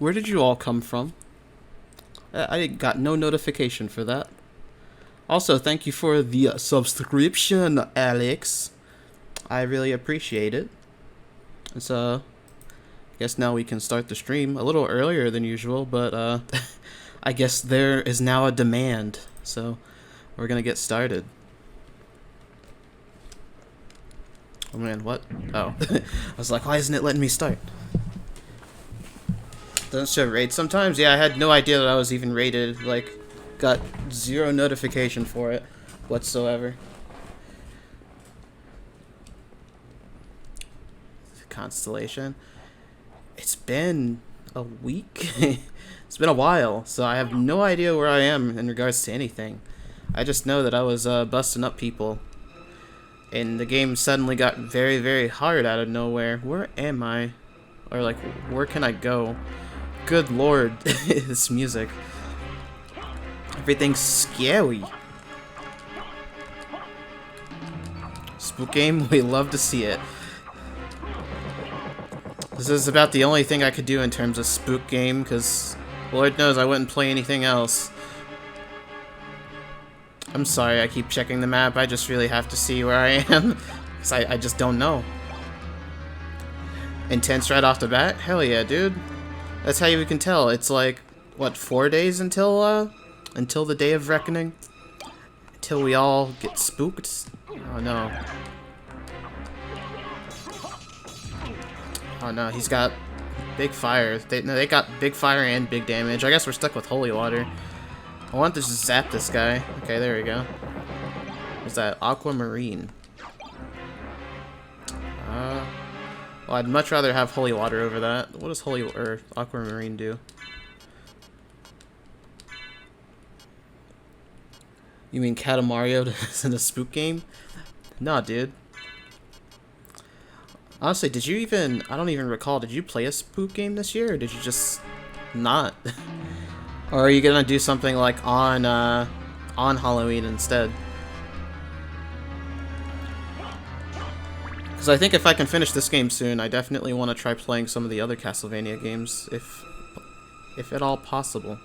Where did you all come from? I got no notification for that. Also, thank you for the subscription, Alex. I really appreciate it. So, I guess now we can start the stream a little earlier than usual, but I guess there is now a demand, so we're gonna get started. Oh man, what? Oh. I was like, why isn't it letting me start? Doesn't show raid sometimes? Yeah, I had no idea that I was even rated. Like, got zero notification for it whatsoever. Constellation. It's been a week. It's been a while, so I have no idea where I am in regards to anything. I just know that I was busting up people. And the game suddenly got very, very hard out of nowhere. Where am I? Or like, where can I go? Good lord, this music. Everything's scary. Spook game, we love to see it. This is about the only thing I could do in terms of spook game, because Lord knows I wouldn't play anything else. I'm sorry I keep checking the map, I just really have to see where I am, because I just don't know. Intense right off the bat? Hell yeah, dude. That's how you can tell. It's like, what, 4 days until the day of reckoning? Until we all get spooked? Oh no. Oh no, he's got big fire. They got big fire and big damage. I guess we're stuck with holy water. I want to just zap this guy. Okay, there we go. What's that? Aquamarine. Well, I'd much rather have holy water over that. What does holy or aquamarine do? You mean Catamario is in a spook game? Nah, dude. Honestly, did you even... I don't even recall. Did you play a spook game this year, or did you just not? Or are you gonna do something like on Halloween instead? Because I think if I can finish this game soon, I definitely want to try playing some of the other Castlevania games, if at all possible.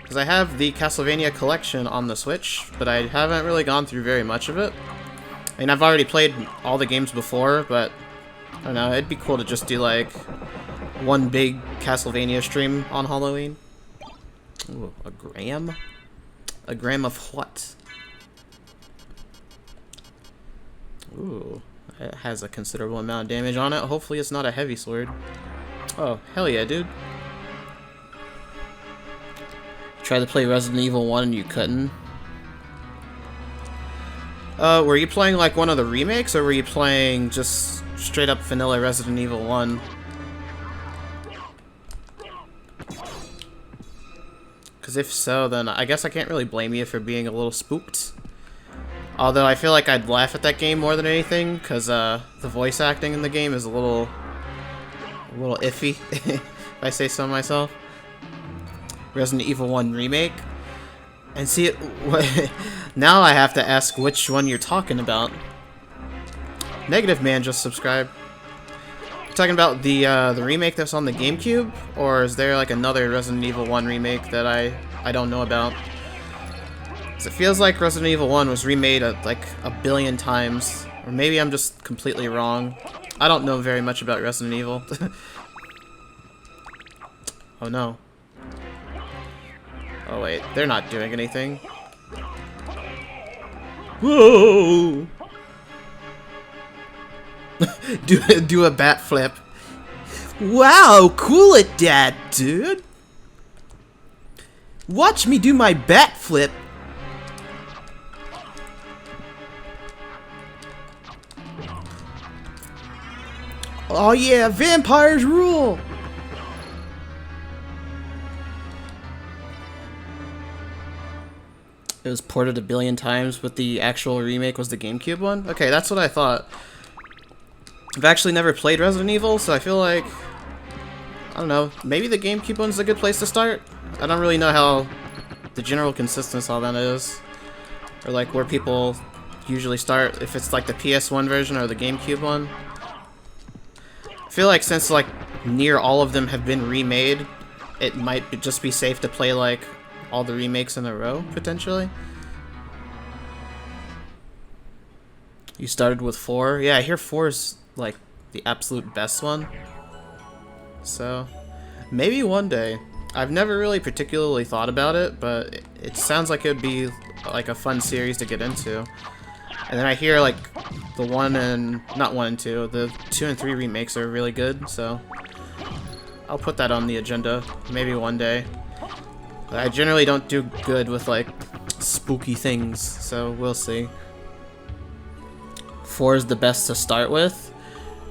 Because I have the Castlevania collection on the Switch, but I haven't really gone through very much of it. I mean, I've already played all the games before, but I don't know, it'd be cool to just do like one big Castlevania stream on Halloween. Ooh, a gram? A gram of what? Ooh, it has a considerable amount of damage on it. Hopefully it's not a heavy sword. Oh, hell yeah, dude. Tried to play Resident Evil 1 and you couldn't. Were you playing like one of the remakes, or were you playing just straight up vanilla Resident Evil 1? Because if so, then I guess I can't really blame you for being a little spooked. Although I feel like I'd laugh at that game more than anything, because the voice acting in the game is a little iffy, if I say so myself. Resident Evil 1 Remake. And see, now I have to ask which one you're talking about. Negative Man just subscribed. You're talking about the remake that's on the GameCube? Or is there like another Resident Evil 1 remake that I don't know about? It feels like Resident Evil 1 was remade like a billion times. Or maybe I'm just completely wrong. I don't know very much about Resident Evil. Oh no. Oh wait, they're not doing anything. Whoa! do a bat flip. Wow, cool it, Dad, dude. Watch me do my bat flip. Oh yeah, vampires rule! It was ported a billion times, but the actual remake was the GameCube one? Okay, that's what I thought. I've actually never played Resident Evil, so I feel like... I don't know, maybe the GameCube one's a good place to start? I don't really know how the general consistency of that is. Or like where people usually start, if it's like the PS1 version or the GameCube one. I feel like since like near all of them have been remade, it might just be safe to play like all the remakes in a row, potentially. You started with 4? Yeah, I hear 4 is like the absolute best one. So, maybe one day. I've never really particularly thought about it, but it sounds like it would be like a fun series to get into. And then I hear like the 1 and... not 1 and 2, the 2 and 3 remakes are really good, so I'll put that on the agenda, maybe one day. But I generally don't do good with like spooky things, so we'll see. 4 is the best to start with.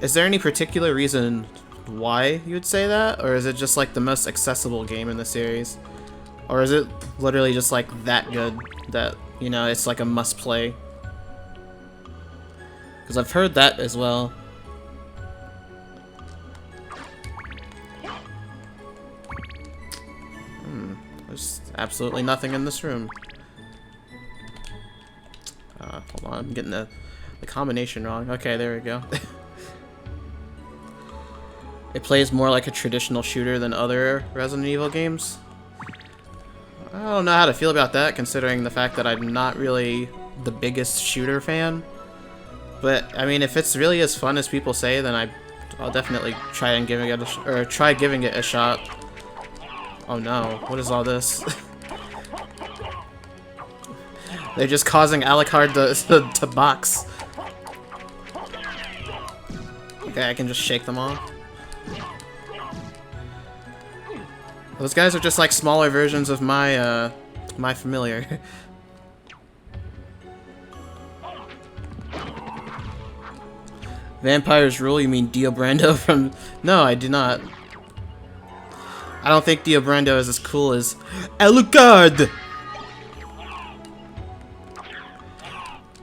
Is there any particular reason why you would say that? Or is it just like the most accessible game in the series? Or is it literally just like that good that, you know, it's like a must play? Because I've heard that as well. There's absolutely nothing in this room. Hold on, I'm getting the combination wrong. Okay, there we go. It plays more like a traditional shooter than other Resident Evil games. I don't know how to feel about that, considering the fact that I'm not really the biggest shooter fan. But I mean, if it's really as fun as people say, then I'll definitely try and giving it a shot. Oh no! What is all this? They're just causing Alucard to box. Okay, I can just shake them off. Those guys are just like smaller versions of my my familiar. Vampires rule? You mean Dio Brando from... No, I do not. I don't think Dio Brando is as cool as Alucard!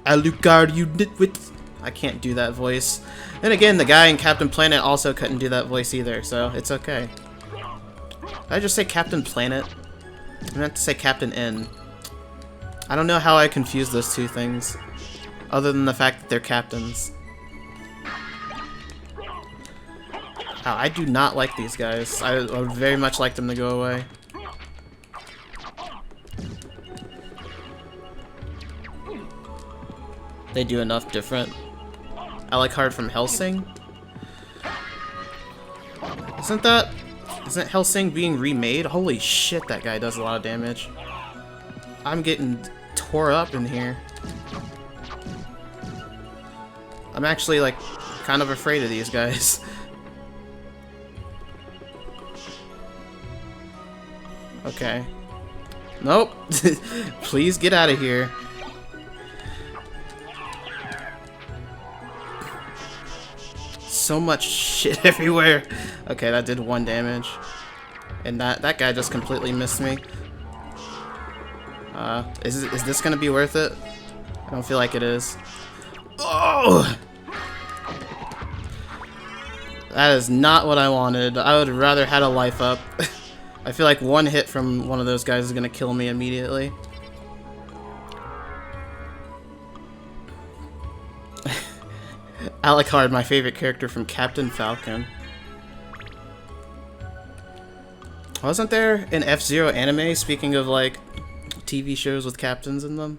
Alucard, you nitwit! I can't do that voice. Then again, the guy in Captain Planet also couldn't do that voice either, so it's okay. Did I just say Captain Planet? I meant to say Captain N. I don't know how I confuse those two things, other than the fact that they're captains. Wow, I do not like these guys. I would very much like them to go away. They do enough different. Alucard from Hellsing? Isn't Hellsing being remade? Holy shit, that guy does a lot of damage. I'm getting tore up in here. I'm actually like kind of afraid of these guys. Okay. Nope. Please get out of here. So much shit everywhere. Okay, that did 1 damage. And that guy just completely missed me. Is this gonna be worth it? I don't feel like it is. Oh! That is not what I wanted. I would rather had a life up. I feel like 1 hit from one of those guys is gonna kill me immediately. Alucard, my favorite character from Captain Falcon. Wasn't there an F-Zero anime, speaking of like TV shows with captains in them?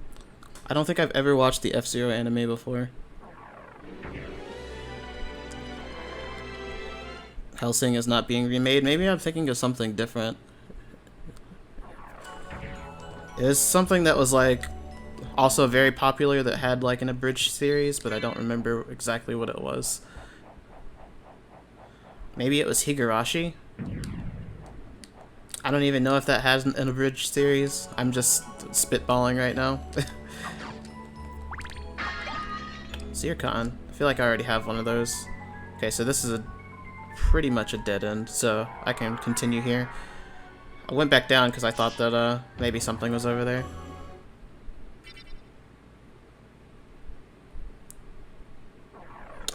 I don't think I've ever watched the F-Zero anime before. Hellsing is not being remade. Maybe I'm thinking of something different. It was something that was like also very popular that had like an abridged series, but I don't remember exactly what it was. Maybe it was Higurashi? I don't even know if that has an abridged series. I'm just spitballing right now. Zircon. I feel like I already have one of those. Okay, so this is pretty much a dead end, so I can continue here. I went back down because I thought that maybe something was over there.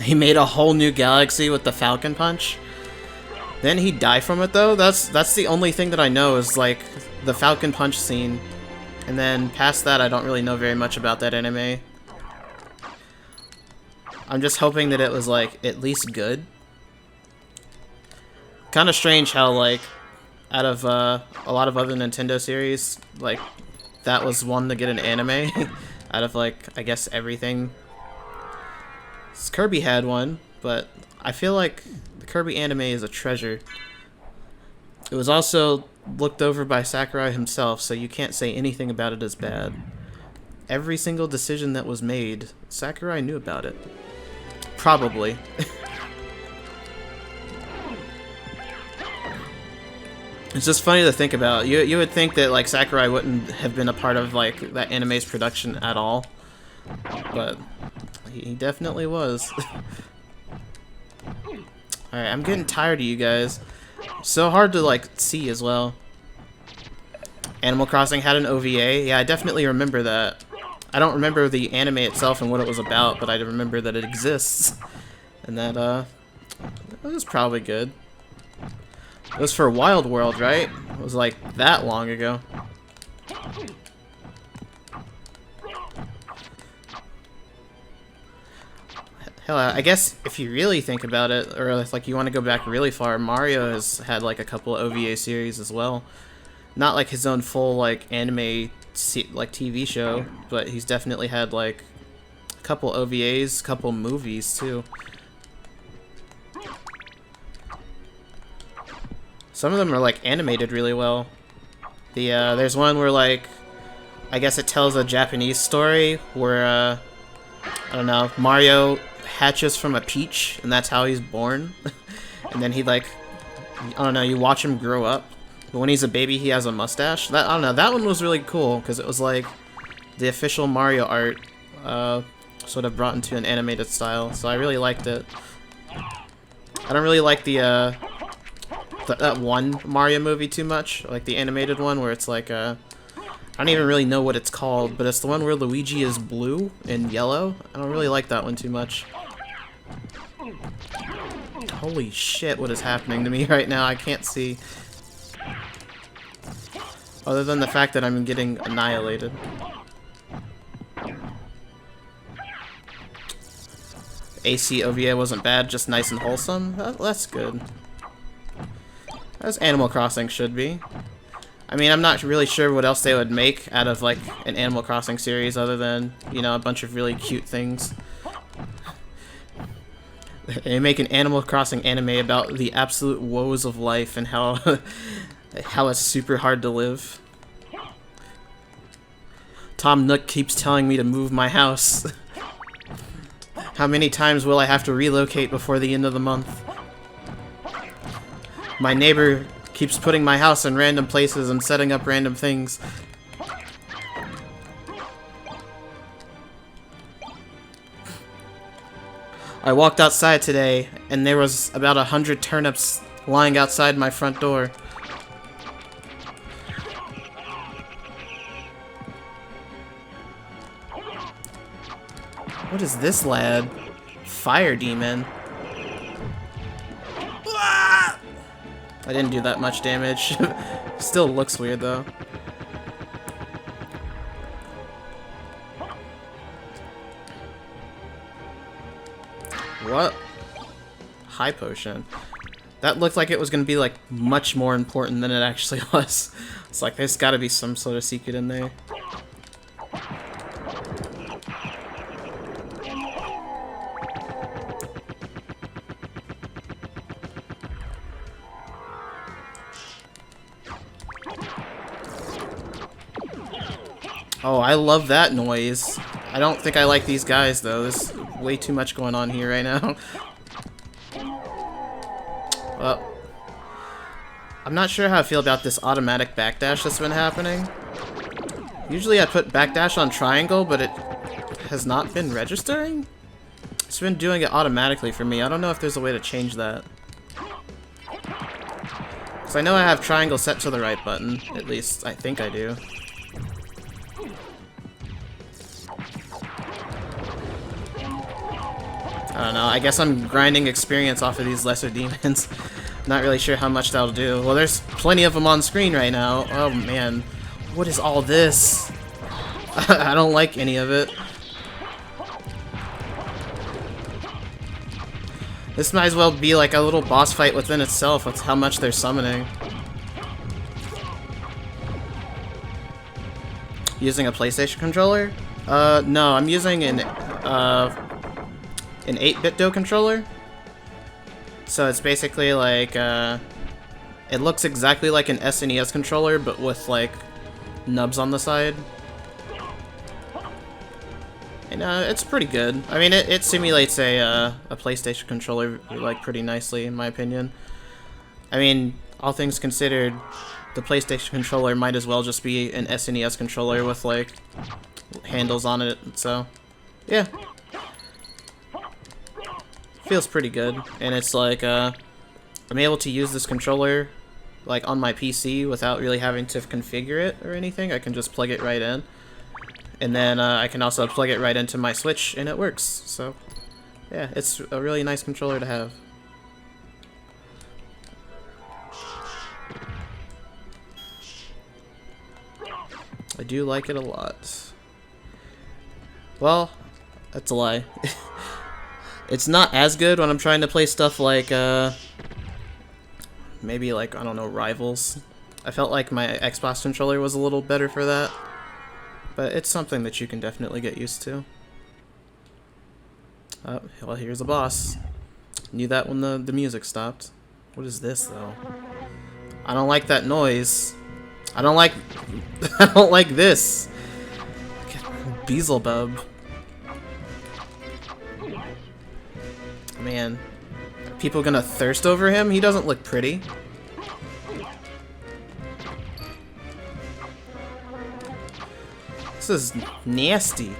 He made a whole new galaxy with the Falcon Punch. Then he die from it though? That's the only thing that I know is like the Falcon Punch scene. And then past that I don't really know very much about that anime. I'm just hoping that it was like at least good. Kind of strange how, like, out of a lot of other Nintendo series, like, that was one to get an anime out of, like, I guess everything. Kirby had one, but I feel like the Kirby anime is a treasure. It was also looked over by Sakurai himself, so you can't say anything about it as bad. Every single decision that was made, Sakurai knew about it. Probably. It's just funny to think about. You would think that like Sakurai wouldn't have been a part of like that anime's production at all, but he definitely was. Alright, I'm getting tired of you guys. So hard to like see as well. Animal Crossing had an OVA. Yeah, I definitely remember that. I don't remember the anime itself and what it was about, but I remember that it exists. And that it was probably good. It was for Wild World, right? It was like that long ago. Hell, I guess if you really think about it, or if like you want to go back really far, Mario has had like a couple of OVA series as well. Not like his own full like anime like TV show, but he's definitely had like a couple OVAs, a couple movies too. Some of them are like animated really well. There's one where like I guess it tells a Japanese story where I don't know, Mario hatches from a peach and that's how he's born. And then he like I don't know, you watch him grow up. But when he's a baby he has a mustache. I don't know, that one was really cool because it was like the official Mario art sort of brought into an animated style. So I really liked it. I don't really like that one Mario movie too much, like the animated one where it's like I don't even really know what it's called, but it's the one where Luigi is blue and yellow. I don't really like that one too much. Holy shit, what is happening to me right now? I can't see. Other than the fact that I'm getting annihilated. AC OVA wasn't bad, just nice and wholesome. That's good. As Animal Crossing should be. I mean, I'm not really sure what else they would make out of, like, an Animal Crossing series other than, you know, a bunch of really cute things. They make an Animal Crossing anime about the absolute woes of life and how, how it's super hard to live. Tom Nook keeps telling me to move my house. How many times will I have to relocate before the end of the month? My neighbor keeps putting my house in random places and setting up random things. I walked outside today and there was about 100 turnips lying outside my front door. What is this lad? Fire demon. I didn't do that much damage. Still looks weird though. What? High potion. That looked like it was gonna be like much more important than it actually was. It's like there's gotta be some sort of secret in there. Oh, I love that noise. I don't think I like these guys, though. There's way too much going on here right now. Well, I'm not sure how I feel about this automatic backdash that's been happening. Usually I put backdash on triangle, but it has not been registering? It's been doing it automatically for me. I don't know if there's a way to change that. Because I know I have triangle set to the right button. At least, I think I do. I don't know, I guess I'm grinding experience off of these lesser demons. Not really sure how much that'll do. Well, there's plenty of them on screen right now. Oh man, what is all this? I don't like any of it. This might as well be like a little boss fight within itself with how much they're summoning. Using a PlayStation controller? No, I'm using an 8-bit Do controller. So it's basically like, it looks exactly like an SNES controller, but with like nubs on the side. And it's pretty good. I mean, it simulates a PlayStation controller like pretty nicely, in my opinion. I mean, all things considered, the PlayStation controller might as well just be an SNES controller with like handles on it. So, yeah, feels pretty good. And it's like I'm able to use this controller like on my PC without really having to configure it or anything. I can just plug it right in. And then I can also plug it right into my Switch, and it works. So, yeah, it's a really nice controller to have. I do like it a lot. Well, that's a lie. It's not as good when I'm trying to play stuff like, maybe like, I don't know, Rivals. I felt like my Xbox controller was a little better for that. But it's something that you can definitely get used to. Oh, well, here's a boss. Knew that when the music stopped. What is this, though? I don't like that noise. I don't like this. Beelzebub. Man. Are people gonna thirst over him? He doesn't look pretty. This is nasty.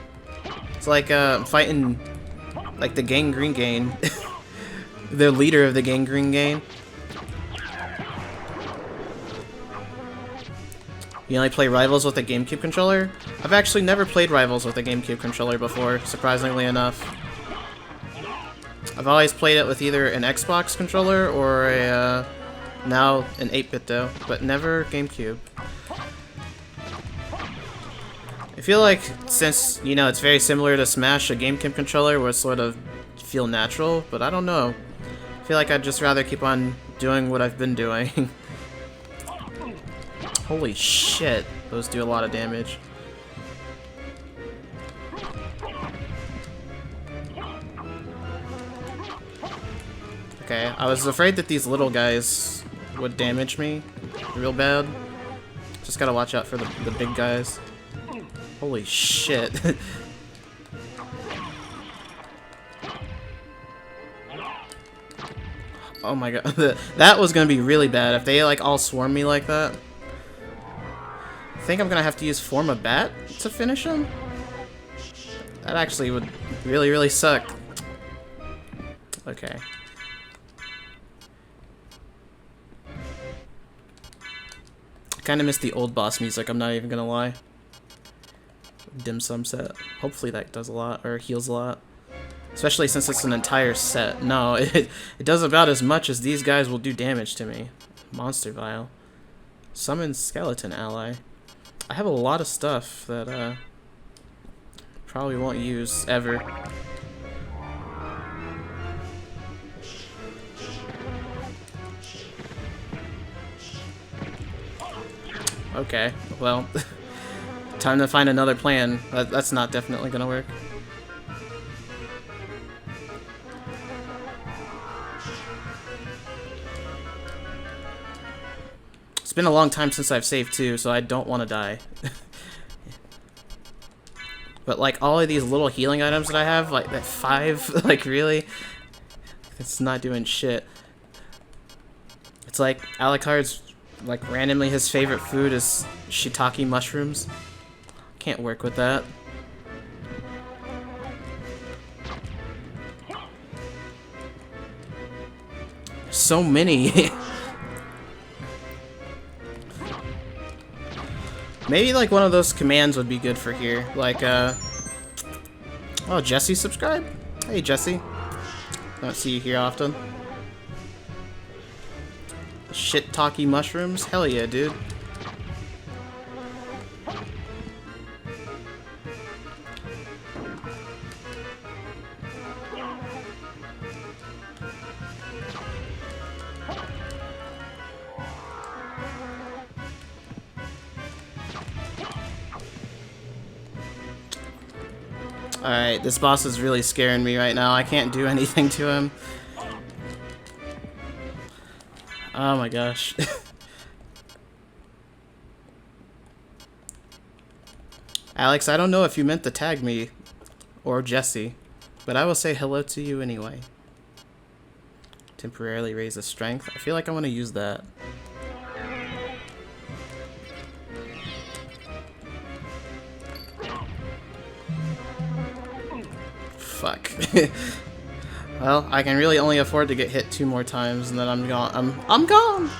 It's like fighting like the Gangrene Gang. The leader of the Gangrene Gang. You only play Rivals with a GameCube controller? I've actually never played Rivals with a GameCube controller before, surprisingly enough. I've always played it with either an Xbox controller or a now an 8-bit Do, but never GameCube. I feel like, since, you know, it's very similar to Smash, a GameCube controller would sort of feel natural, but I don't know. I feel like I'd just rather keep on doing what I've been doing. Holy shit, those do a lot of damage. Okay, I was afraid that these little guys would damage me real bad. Just gotta watch out for the big guys. Holy shit. Oh my god. That was gonna be really bad if they like all swarm me like that. I think I'm gonna have to use Form a Bat to finish him. That actually would really, really suck. Okay. I kinda miss the old boss music, I'm not even gonna lie. Dim sum set. Hopefully that does a lot, or heals a lot. Especially since it's an entire set. No, it does about as much as these guys will do damage to me. Monster Vial. Summon Skeleton Ally. I have a lot of stuff that probably won't use ever. Okay, well, time to find another plan. That's not definitely gonna work. It's been a long time since I've saved too, so I don't want to die. But like all of these little healing items that I have, like that 5, like really, it's not doing shit. It's like Alucard's, like randomly his favorite food is shiitake mushrooms. Can't work with that. So many. Maybe like one of those commands would be good for here. Like oh, Jesse subscribe? Hey Jesse. Don't see you here often. Shiitake mushrooms? Hell yeah, dude. Alright, this boss is really scaring me right now. I can't do anything to him. Oh my gosh. Alex, I don't know if you meant to tag me, or Jesse, but I will say hello to you anyway. Temporarily raise the strength. I feel like I want to use that. Fuck. Well, I can really only afford to get hit 2 more times, and then I'm gone. I'm gone.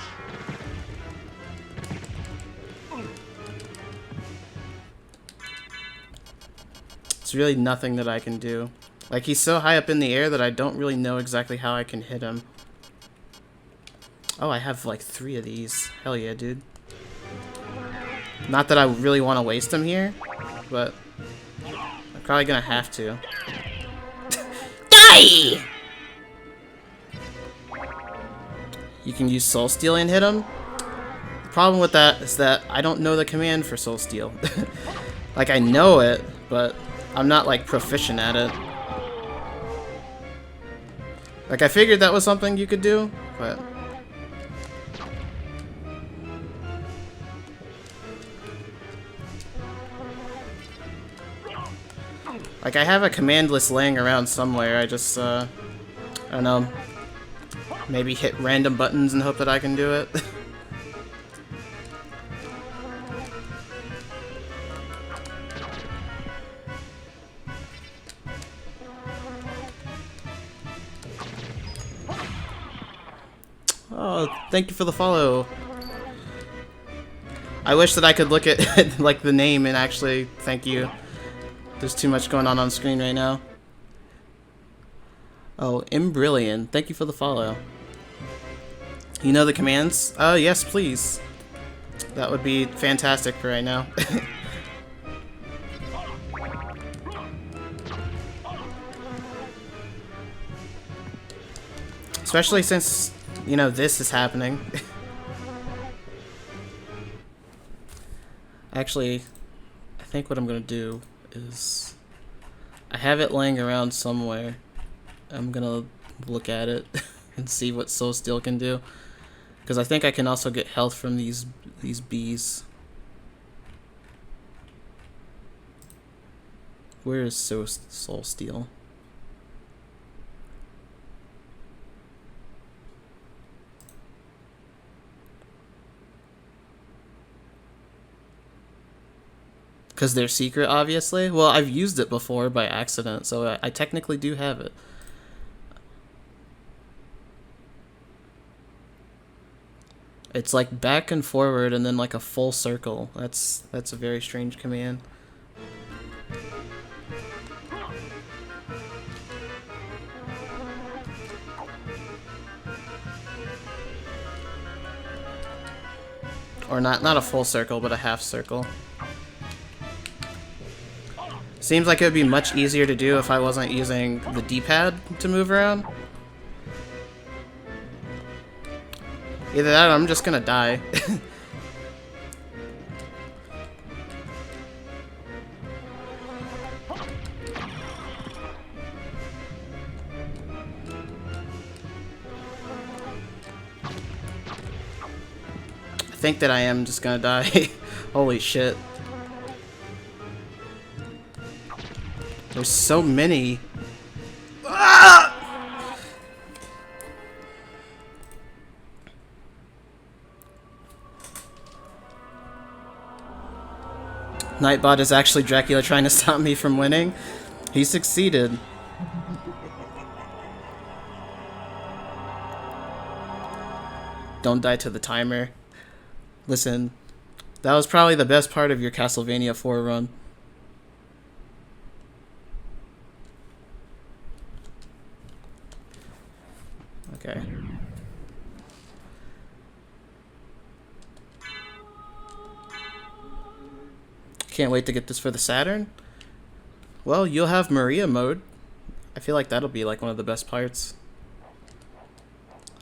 It's really nothing that I can do. Like, he's so high up in the air that I don't really know exactly how I can hit him. Oh, I have like 3 of these. Hell yeah, dude. Not that I really want to waste them here, but I'm probably gonna have to. Die! You can use Soul Steal and hit him. The problem with that is that I don't know the command for Soul Steal. Like, I know it, but I'm not like proficient at it. Like, I figured that was something you could do, but like, I have a command list laying around somewhere. I just, I don't know, maybe hit random buttons and hope that I can do it. Oh, thank you for the follow. I wish that I could look at like the name and actually thank you. There's too much going on screen right now. Oh, Imbrillion, thank you for the follow. You know the commands? Yes, please. That would be fantastic for right now. Especially since, you know, this is happening. Actually, I think what I'm gonna do is I have it laying around somewhere. I'm gonna look at it and see what Soul Steal can do, because I think I can also get health from these bees. Where is Soul Steal? Because they're secret, obviously. Well, I've used it before by accident, so I technically do have it. It's like back and forward and then like a full circle. That's a very strange command. Or not a full circle, but a half circle. Seems like it would be much easier to do if I wasn't using the D-pad to move around. Either that or I'm just gonna die. I think that I am just gonna die. Holy shit. There's so many. Ah! Nightbot is actually Dracula trying to stop me from winning. He succeeded. Don't die to the timer. Listen, that was probably the best part of your Castlevania 4 run. Okay. Can't wait to get this for the Saturn. Well, you'll have Maria mode. I feel like that'll be like one of the best parts.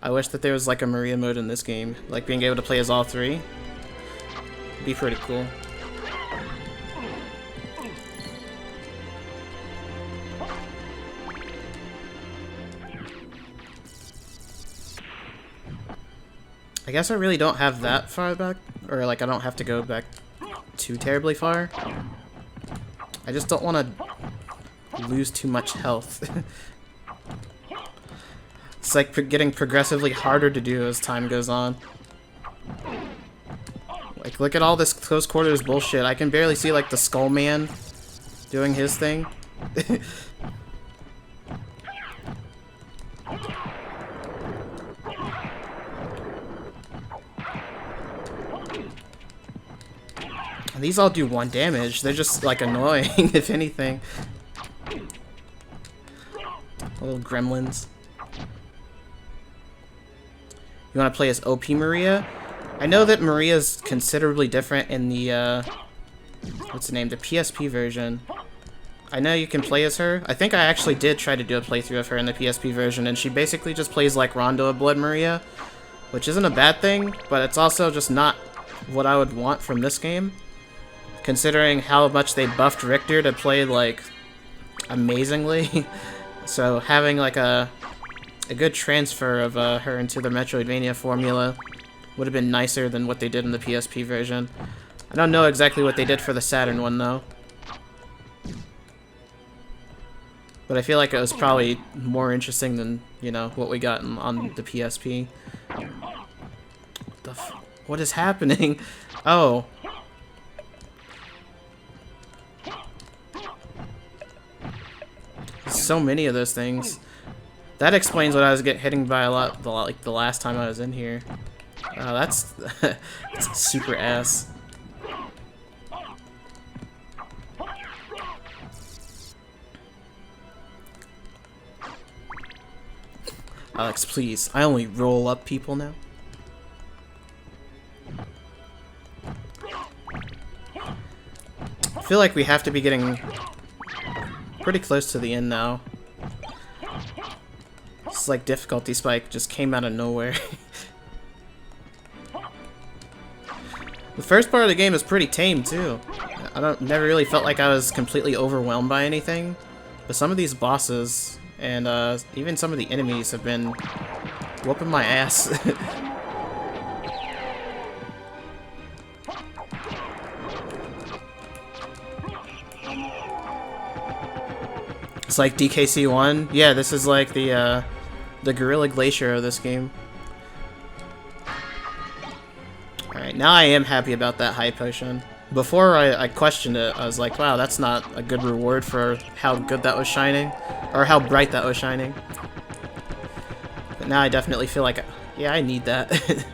I wish that there was like a Maria mode in this game, like being able to play as all 3. It'd be pretty cool. I guess I really don't have that far back, or like I don't have to go back too terribly far. I just don't want to lose too much health. It's like getting progressively harder to do as time goes on. Like, look at all this close quarters bullshit. I can barely see, like, the Skull Man doing his thing. These all do 1 damage. They're just, like, annoying, if anything. Little gremlins. You want to play as OP Maria? I know that Maria's considerably different in the, what's the name? The PSP version. I know you can play as her. I think I actually did try to do a playthrough of her in the PSP version, and she basically just plays like Rondo of Blood Maria, which isn't a bad thing, but it's also just not what I would want from this game. Considering how much they buffed Richter to play, like, amazingly. So having, like, a good transfer of her into the Metroidvania formula would have been nicer than what they did in the PSP version. I don't know exactly what they did for the Saturn one, though. But I feel like it was probably more interesting than, you know, what we got on the PSP. What is happening? Oh. So many of those things. That explains what I was getting hit by a lot, like the last time I was in here. That's that's super ass. Alex, please. I only roll up people now. I feel like we have to be getting pretty close to the end now. It's like difficulty spike just came out of nowhere. The first part of the game is pretty tame too. Never really felt like I was completely overwhelmed by anything. But some of these bosses and even some of the enemies have been whooping my ass. It's like DKC1. Yeah, this is like the Gorilla Glacier of this game. Alright, now I am happy about that high potion. Before I questioned it, I was like, wow, that's not a good reward for how good that was shining. Or how bright that was shining. But now I definitely feel like, yeah, I need that.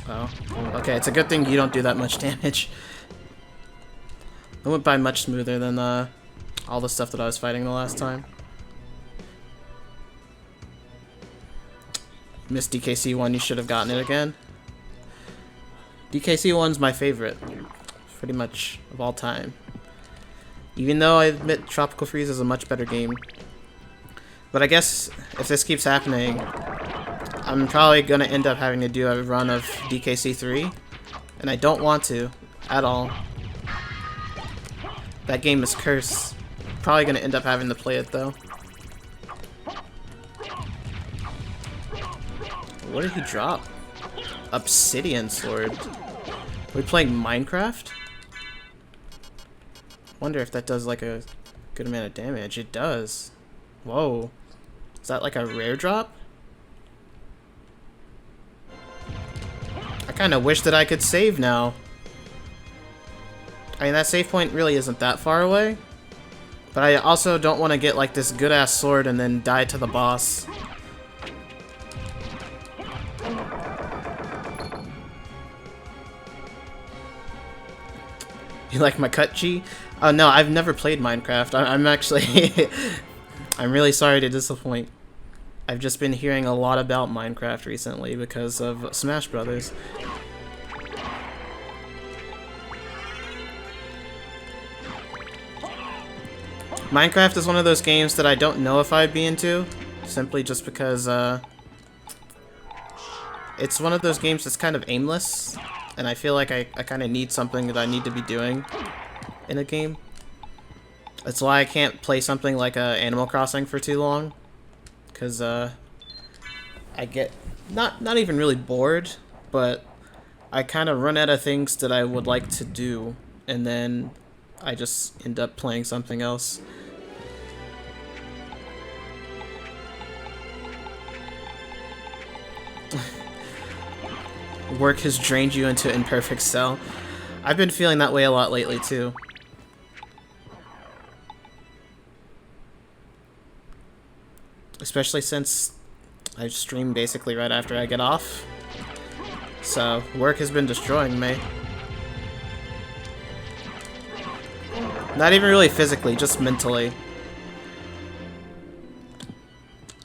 Oh, okay, it's a good thing you don't do that much damage. It went by much smoother than all the stuff that I was fighting the last time. Missed DKC1, you should have gotten it again. DKC1's my favorite, pretty much, of all time. Even though I admit Tropical Freeze is a much better game. But I guess if this keeps happening, I'm probably going to end up having to do a run of DKC3, and I don't want to, at all. That game is cursed. Probably going to end up having to play it, though. What did he drop? Obsidian Sword. Are we playing Minecraft? Wonder if that does, like, a good amount of damage. It does. Whoa. Is that, like, a rare drop? I kind of wish that I could save now. I mean, that save point really isn't that far away. But I also don't want to get, like, this good-ass sword and then die to the boss. You like my cut, G? Oh, no, I've never played Minecraft. I'm actually... I'm really sorry to disappoint. I've just been hearing a lot about Minecraft recently because of Smash Brothers. Minecraft is one of those games that I don't know if I'd be into, simply just because, It's one of those games that's kind of aimless, and I feel like I kind of need something that I need to be doing in a game. That's why I can't play something like Animal Crossing for too long, because I get not even really bored, but I kind of run out of things that I would like to do, and then I just end up playing something else. Work has drained you into imperfect cell. I've been feeling that way a lot lately too. Especially since I stream basically right after I get off. So, work has been destroying me. Not even really physically, just mentally.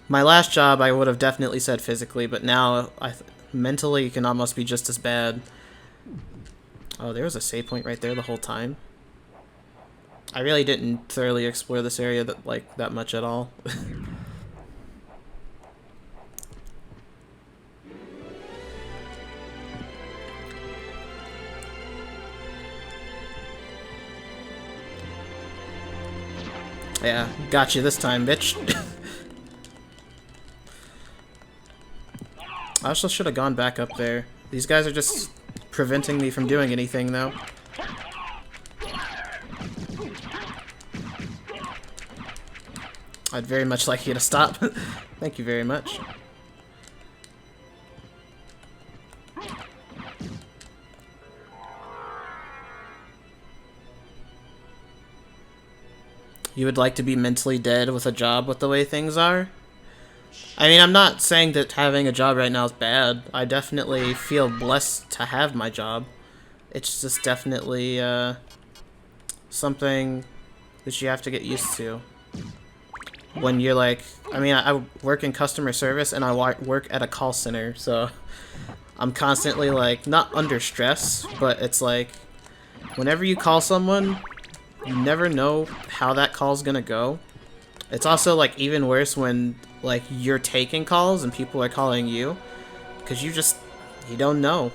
My last job I would have definitely said physically, but now mentally it can almost be just as bad. Oh, there was a save point right there the whole time. I really didn't thoroughly explore this area that much at all. Yeah, got you this time, bitch. I also should have gone back up there. These guys are just preventing me from doing anything, though. I'd very much like you to stop. Thank you very much. You would like to be mentally dead with a job with the way things are? I mean, I'm not saying that having a job right now is bad. I definitely feel blessed to have my job. It's just definitely something that you have to get used to. When you're like, I mean, I work in customer service and I work at a call center, so I'm constantly like, not under stress, but it's like, whenever you call someone, you never know how that call's gonna go. It's also like even worse when like you're taking calls and people are calling you, because you don't know.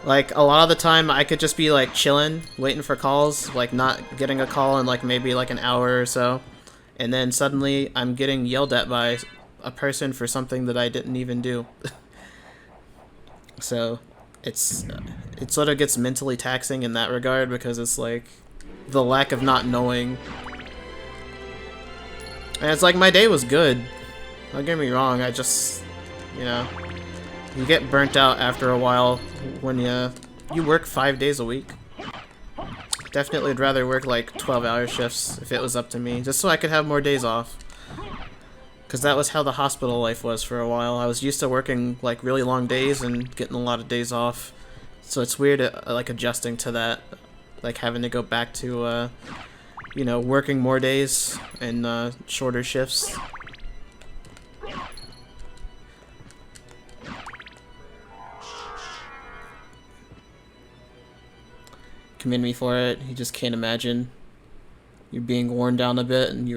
Like a lot of the time I could just be like chilling, waiting for calls, like not getting a call in like maybe like an hour or so, and then suddenly I'm getting yelled at by a person for something that I didn't even do. So it sort of gets mentally taxing in that regard, because it's like the lack of not knowing. And it's like my day was good. Don't get me wrong, I just, you know, you get burnt out after a while when you work 5 days a week. Definitely would rather work like 12-hour shifts if it was up to me, just so I could have more days off. Because that was how the hospital life was for a while. I was used to working like really long days and getting a lot of days off. So it's weird like adjusting to that, like having to go back to you know, working more days and shorter shifts. Commend me for it. You just can't imagine you're being worn down a bit, and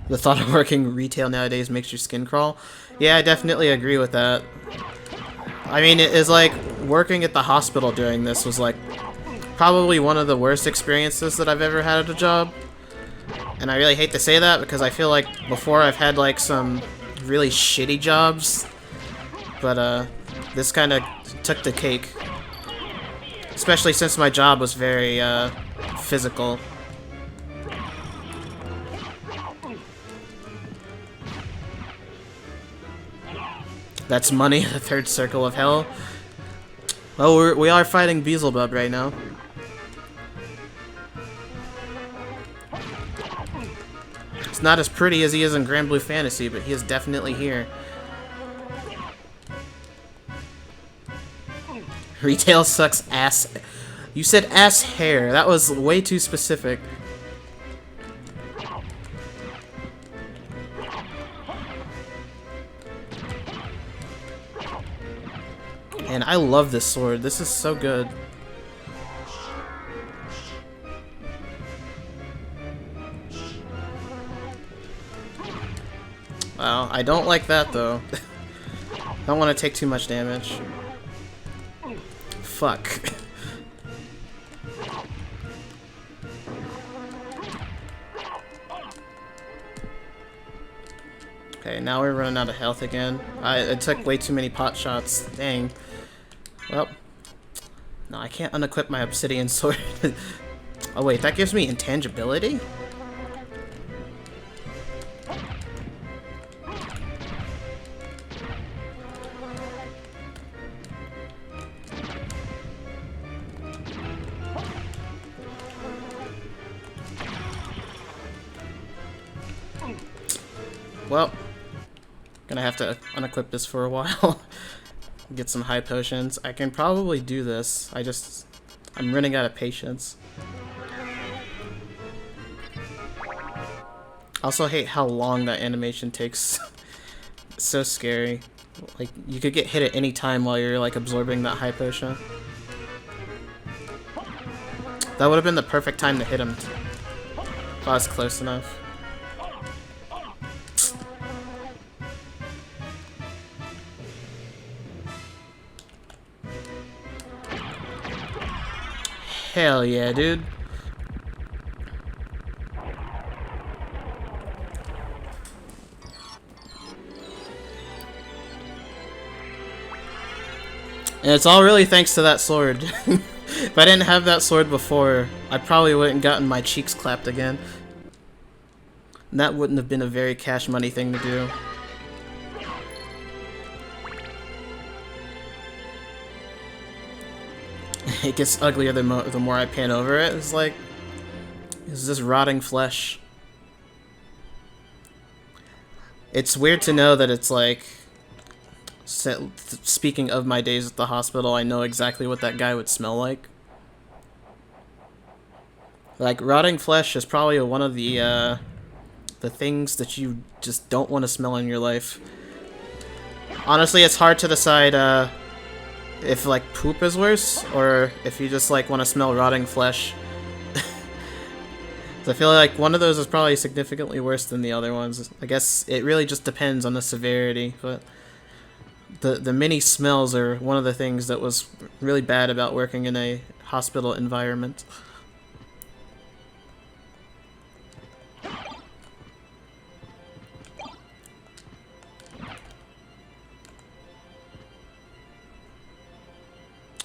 the thought of working retail nowadays makes your skin crawl. Yeah, I definitely agree with that. I mean, it is like working at the hospital during this was like probably one of the worst experiences that I've ever had at a job. And I really hate to say that, because I feel like before I've had like some really shitty jobs, but this kind of took the cake. Especially since my job was very physical. That's money, the third circle of hell. Well, we are fighting Beelzebub right now. It's not as pretty as he is in Grand Blue Fantasy, but he is definitely here. Retail sucks ass. You said ass hair. That was way too specific. And I love this sword. This is so good. Wow, I don't like that though. Don't want to take too much damage. Fuck. Okay, now we're running out of health again. I took way too many pot shots. Dang. Well, no, I can't unequip my obsidian sword. Oh wait, that gives me intangibility? Well, gonna have to unequip this for a while. Get some high potions. I can probably do this. I'm running out of patience. I also hate how long that animation takes. It's so scary. Like, you could get hit at any time while you're, like, absorbing that high potion. That would have been the perfect time to hit him. If I was close enough. Hell yeah, dude. And it's all really thanks to that sword. If I didn't have that sword before, I probably wouldn't gotten my cheeks clapped again. And that wouldn't have been a very cash money thing to do. It gets uglier the more I pan over it. It's like, is this rotting flesh? It's weird to know that it's like, speaking of my days at the hospital, I know exactly what that guy would smell like. Like, rotting flesh is probably one of the things that you just don't want to smell in your life. Honestly, it's hard to decide, if, like, poop is worse, or if you just, like, want to smell rotting flesh. I feel like one of those is probably significantly worse than the other ones. I guess it really just depends on the severity, but the many smells are one of the things that was really bad about working in a hospital environment.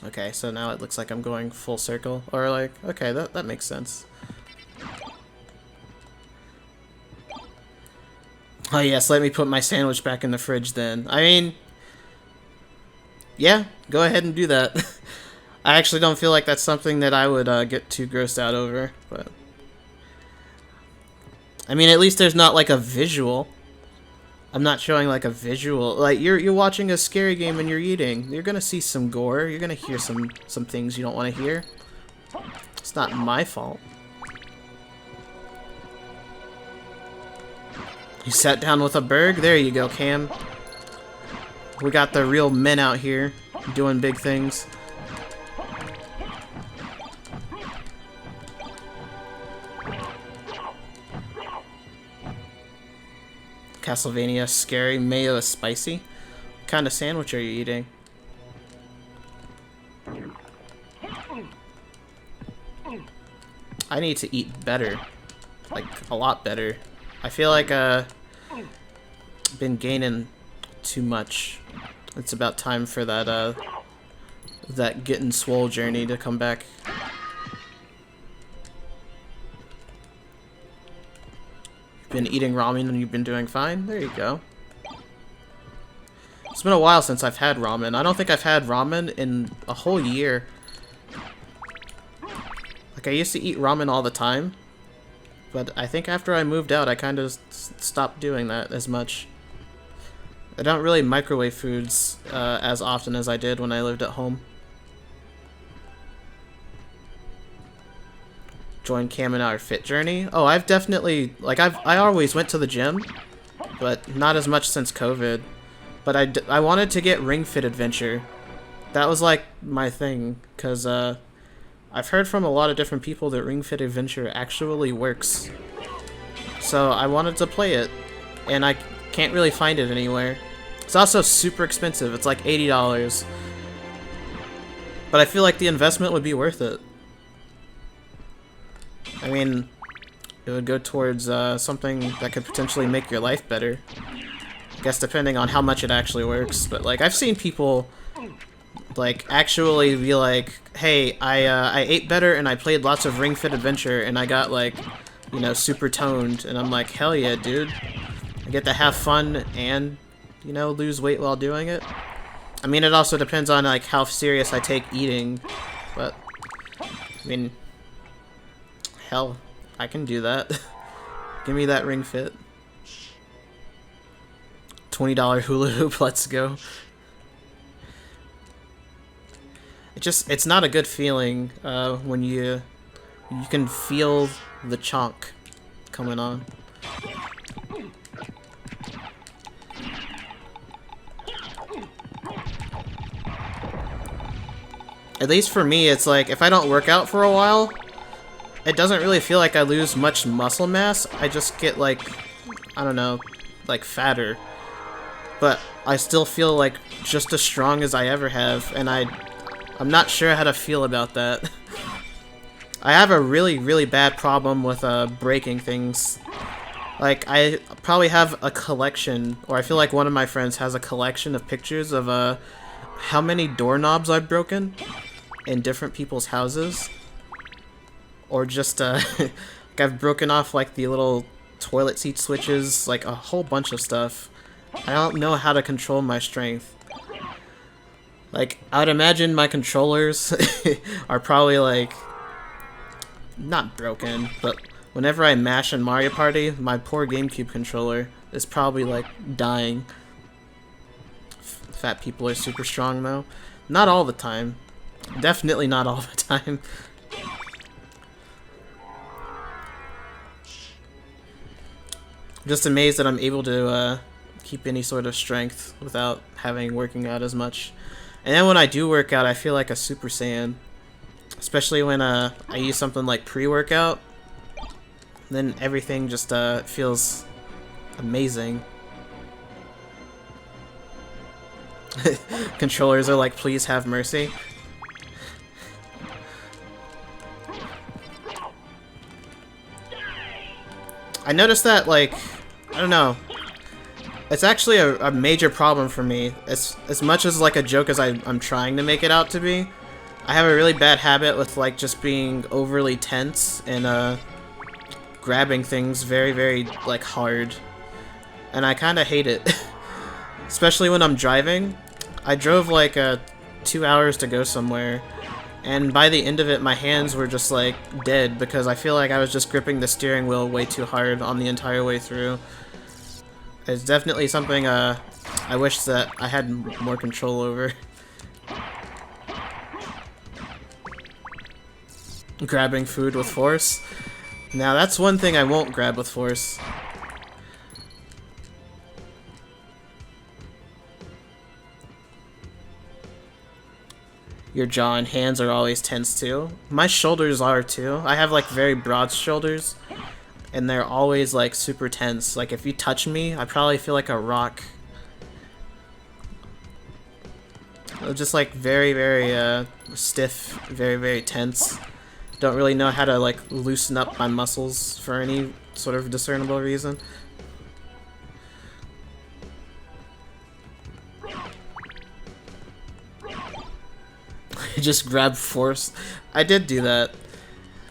Okay, so now it looks like I'm going full circle, or like, okay, that makes sense. Oh yes, let me put my sandwich back in the fridge then. I mean, yeah, go ahead and do that. I actually don't feel like that's something that I would get too grossed out over, but I mean, at least there's not like a visual. I'm not showing like a visual. Like you're watching a scary game and you're eating. You're gonna see some gore. You're gonna hear some things you don't want to hear. It's not my fault. You sat down with a burg? There you go, Cam. We got the real men out here doing big things. Castlevania, scary, mayo is spicy. What kind of sandwich are you eating? I need to eat better. Like, a lot better. I feel like, been gaining too much. It's about time for that, that getting swole journey to come back. Been eating ramen and you've been doing fine? There you go. It's been a while since I've had ramen. I don't think I've had ramen in a whole year. Like, I used to eat ramen all the time. But I think after I moved out, I kind of stopped doing that as much. I don't really microwave foods as often as I did when I lived at home. Join Cam in our fit journey. Oh, I've definitely, like, I always went to the gym, but not as much since COVID. But I wanted to get Ring Fit Adventure. That was like my thing, because I've heard from a lot of different people that Ring Fit Adventure actually works. So I wanted to play it, and I Can't really find it anywhere. It's also super expensive. It's like $80. But I feel like the investment would be worth it. I mean, it would go towards something that could potentially make your life better. I guess depending on how much it actually works. But like, I've seen people like actually be like, hey, I ate better and I played lots of Ring Fit Adventure and I got like, you know, super toned. And I'm like, hell yeah, dude. I get to have fun and, you know, lose weight while doing it. I mean, it also depends on like how serious I take eating. But, I mean, hell, I can do that. Give me that Ring Fit. $20 hula hoop, let's go. It's not a good feeling when you can feel the chonk coming on. At least for me, it's like if I don't work out for a while, it doesn't really feel like I lose much muscle mass. I just get like, I don't know, like fatter. But I still feel like just as strong as I ever have, and I'm not sure how to feel about that. I have a really, really bad problem with breaking things. Like, I probably have a collection, or I feel like one of my friends has a collection of pictures of how many doorknobs I've broken in different people's houses. Or just, like I've broken off like the little toilet seat switches, like a whole bunch of stuff. I don't know how to control my strength. Like, I would imagine my controllers are probably like, not broken, but whenever I mash in Mario Party, my poor GameCube controller is probably like dying. Fat people are super strong though. Not all the time. Definitely not all the time. I'm just amazed that I'm able to keep any sort of strength without working out as much. And then when I do work out, I feel like a Super Saiyan. Especially when I use something like pre-workout. Then everything just feels amazing. Controllers are like, please have mercy. I noticed that, like, I don't know. It's actually a major problem for me. As much as like a joke as I'm trying to make it out to be. I have a really bad habit with like just being overly tense and grabbing things very, very like hard. And I kind of hate it. Especially when I'm driving. I drove like 2 hours to go somewhere. And by the end of it, my hands were just like dead because I feel like I was just gripping the steering wheel way too hard on the entire way through. It's definitely something I wish that I had more control over. Grabbing food with force. Now that's one thing I won't grab with force. Your jaw and hands are always tense too. My shoulders are too. I have like very broad shoulders. And they're always like super tense. Like if you touch me, I probably feel like a rock. Just like very, very stiff, very, very tense. Don't really know how to like loosen up my muscles for any sort of discernible reason. Just grab force. I did do that.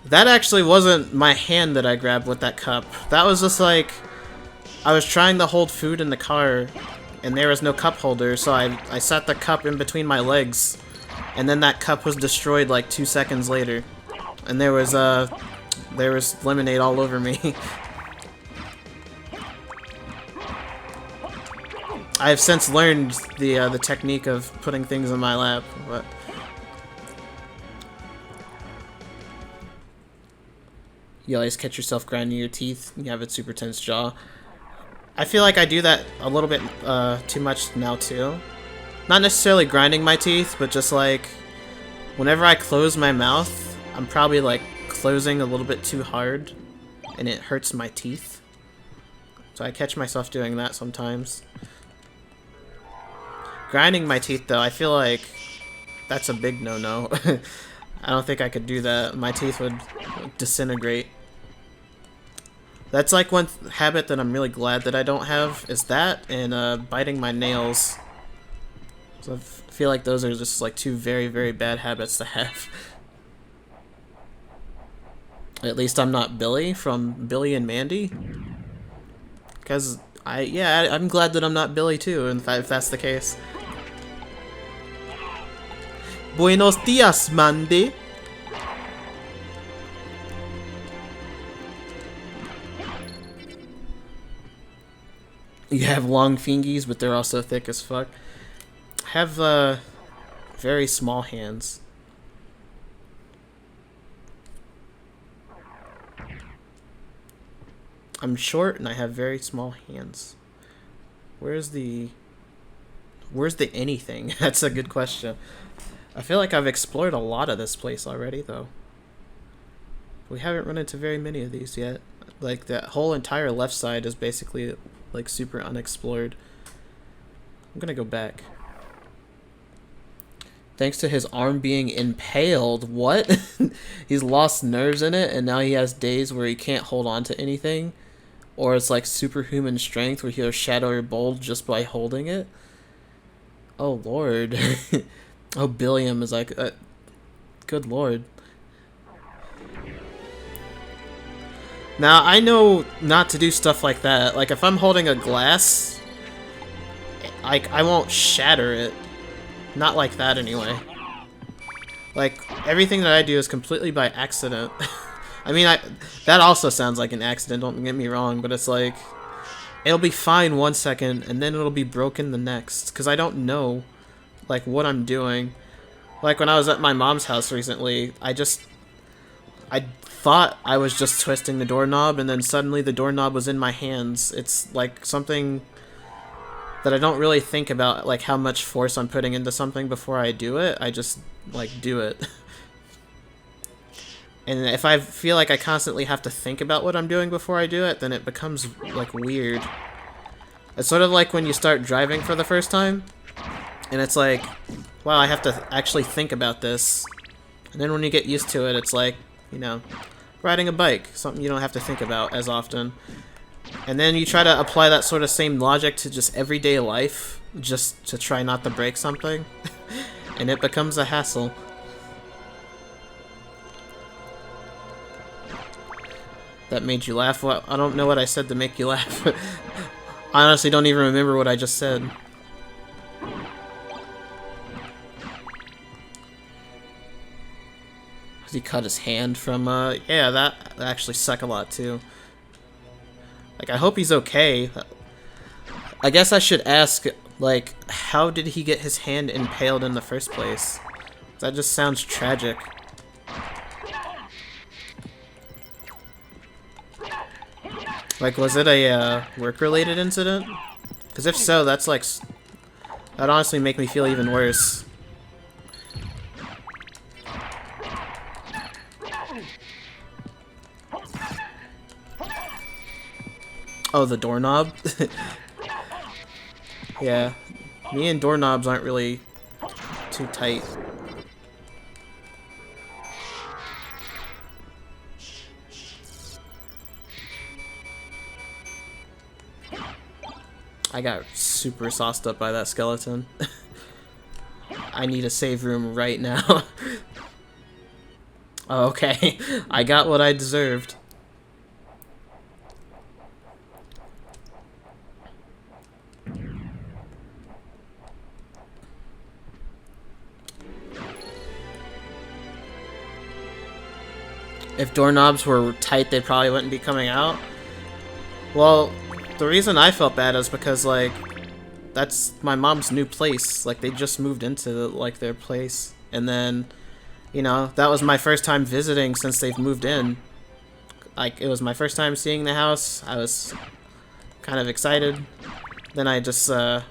That actually wasn't my hand that I grabbed with that cup. That was just like, I was trying to hold food in the car, and there was no cup holder, so I set the cup in between my legs, and then that cup was destroyed like 2 seconds later. And there was lemonade all over me. I have since learned the technique of putting things in my lap, but you always catch yourself grinding your teeth. You have a super tense jaw. I feel like I do that a little bit too much now too. Not necessarily grinding my teeth, but just like whenever I close my mouth, I'm probably like closing a little bit too hard, and it hurts my teeth. So I catch myself doing that sometimes. Grinding my teeth, though, I feel like that's a big no-no. I don't think I could do that. My teeth would disintegrate. That's like one habit that I'm really glad that I don't have, is that and biting my nails. So I feel like those are just like two very, very bad habits to have. At least I'm not Billy from Billy and Mandy. Because I'm glad that I'm not Billy too, if that's the case. Buenos dias, Mandy. You have long fingies, but they're also thick as fuck. I have very small hands. I'm short and I have very small hands. Where's the anything? That's a good question. I feel like I've explored a lot of this place already, though. We haven't run into very many of these yet. Like, that whole entire left side is basically, like, super unexplored. I'm gonna go back. Thanks to his arm being impaled. What? He's lost nerves in it, and now he has days where he can't hold on to anything. Or it's like superhuman strength where he'll shadow your bowl just by holding it. Oh, Lord. Oh, Billiam is like, good Lord. Now, I know not to do stuff like that. Like, if I'm holding a glass, I won't shatter it. Not like that, anyway. Like, everything that I do is completely by accident. I mean, that also sounds like an accident, don't get me wrong, but it's like, it'll be fine 1 second, and then it'll be broken the next, because I don't know, like, what I'm doing. Like, when I was at my mom's house recently, I thought I was just twisting the doorknob, and then suddenly the doorknob was in my hands. It's, like, something that I don't really think about, like, how much force I'm putting into something before I do it. I just, like, do it. And if I feel like I constantly have to think about what I'm doing before I do it, then it becomes, like, weird. It's sort of like when you start driving for the first time, and it's like, wow, I have to actually think about this. And then when you get used to it, it's like, you know, riding a bike, something you don't have to think about as often. And then you try to apply that sort of same logic to just everyday life, just to try not to break something, and it becomes a hassle. That made you laugh? Well, I don't know what I said to make you laugh. I honestly don't even remember what I just said. He cut his hand from, yeah, that actually sucked a lot, too. Like, I hope he's okay. I guess I should ask, like, how did he get his hand impaled in the first place? That just sounds tragic. Like, was it a work-related incident? Because if so, that's like, that'd honestly make me feel even worse. Oh, the doorknob? Yeah, me and doorknobs aren't really too tight. I got super sauced up by that skeleton. I need a save room right now. Oh, okay, I got what I deserved. If doorknobs were tight, they probably wouldn't be coming out. Well, the reason I felt bad is because, like, that's my mom's new place. Like, they just moved into, like, their place. And then, you know, that was my first time visiting since they've moved in. Like, it was my first time seeing the house. I was kind of excited. Then I just, I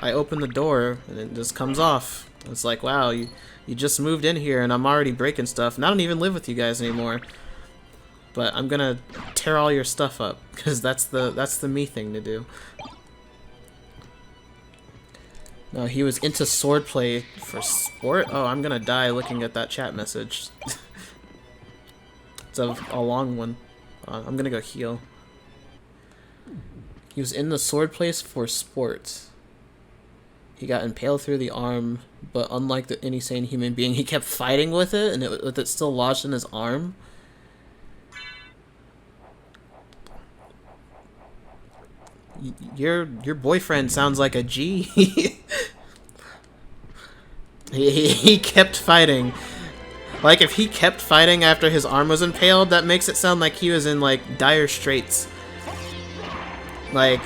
opened the door, and it just comes off. It's like, wow, you just moved in here, and I'm already breaking stuff, and I don't even live with you guys anymore. but I'm gonna tear all your stuff up, because that's the me thing to do. No, he was into swordplay for sport? Oh, I'm gonna die looking at that chat message. It's a long one. I'm gonna go heal. He was in the swordplay for sport. He got impaled through the arm, but unlike any sane human being, he kept fighting with it, and with it still lodged in his arm. Your boyfriend sounds like a G. he kept fighting. Like, if he kept fighting after his arm was impaled, that makes it sound like he was in, like, dire straits. Like,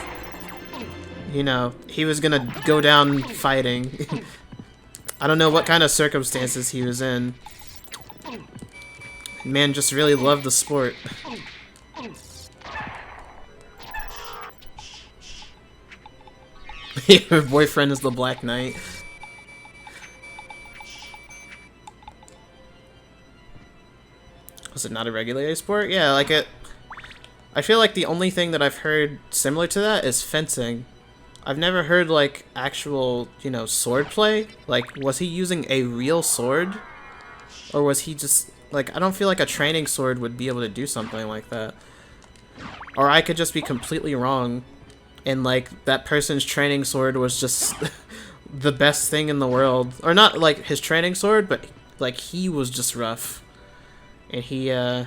you know, he was gonna go down fighting. I don't know what kind of circumstances he was in. Man just really loved the sport. Her boyfriend is the Black Knight. Was it not a regulated sport? Yeah, like it... I feel like the only thing that I've heard similar to that is fencing. I've never heard, like, actual, you know, sword play. Like, was he using a real sword? Or was he just... Like, I don't feel like a training sword would be able to do something like that. Or I could just be completely wrong. And, like, that person's training sword was just the best thing in the world. Or not, like, his training sword, but, like, he was just rough. And he, you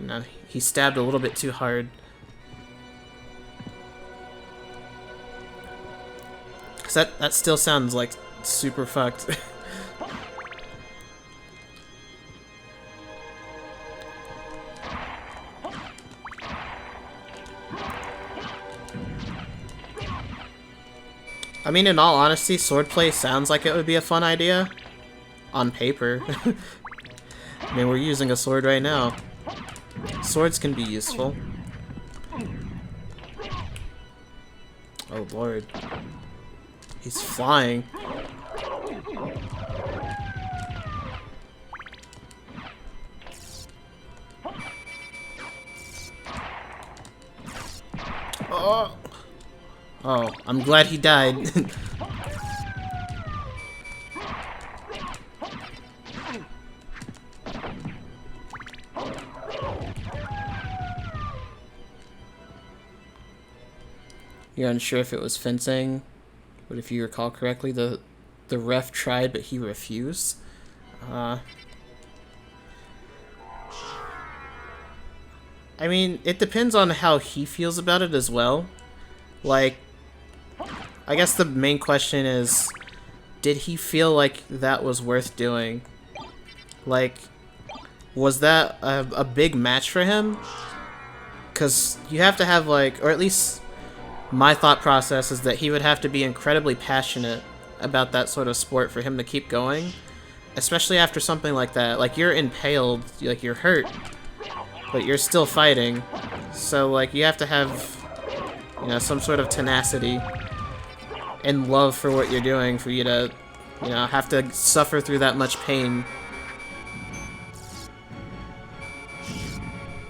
know, he stabbed a little bit too hard. Cause that still sounds, like, super fucked. I mean, in all honesty, swordplay sounds like it would be a fun idea. On paper. I mean, we're using a sword right now. Swords can be useful. Oh lord. He's flying. Oh! Oh, I'm glad he died. You're unsure if it was fencing, but if you recall correctly, the ref tried, but he refused. I mean, it depends on how he feels about it as well. Like, I guess the main question is, did he feel like that was worth doing? Like, was that a big match for him? Because you have to have, like, or at least my thought process is that he would have to be incredibly passionate about that sort of sport for him to keep going. Especially after something like that. Like, you're impaled, like, you're hurt, but you're still fighting. So, like, you have to have, you know, some sort of tenacity and love for what you're doing for you to, you know, have to suffer through that much pain.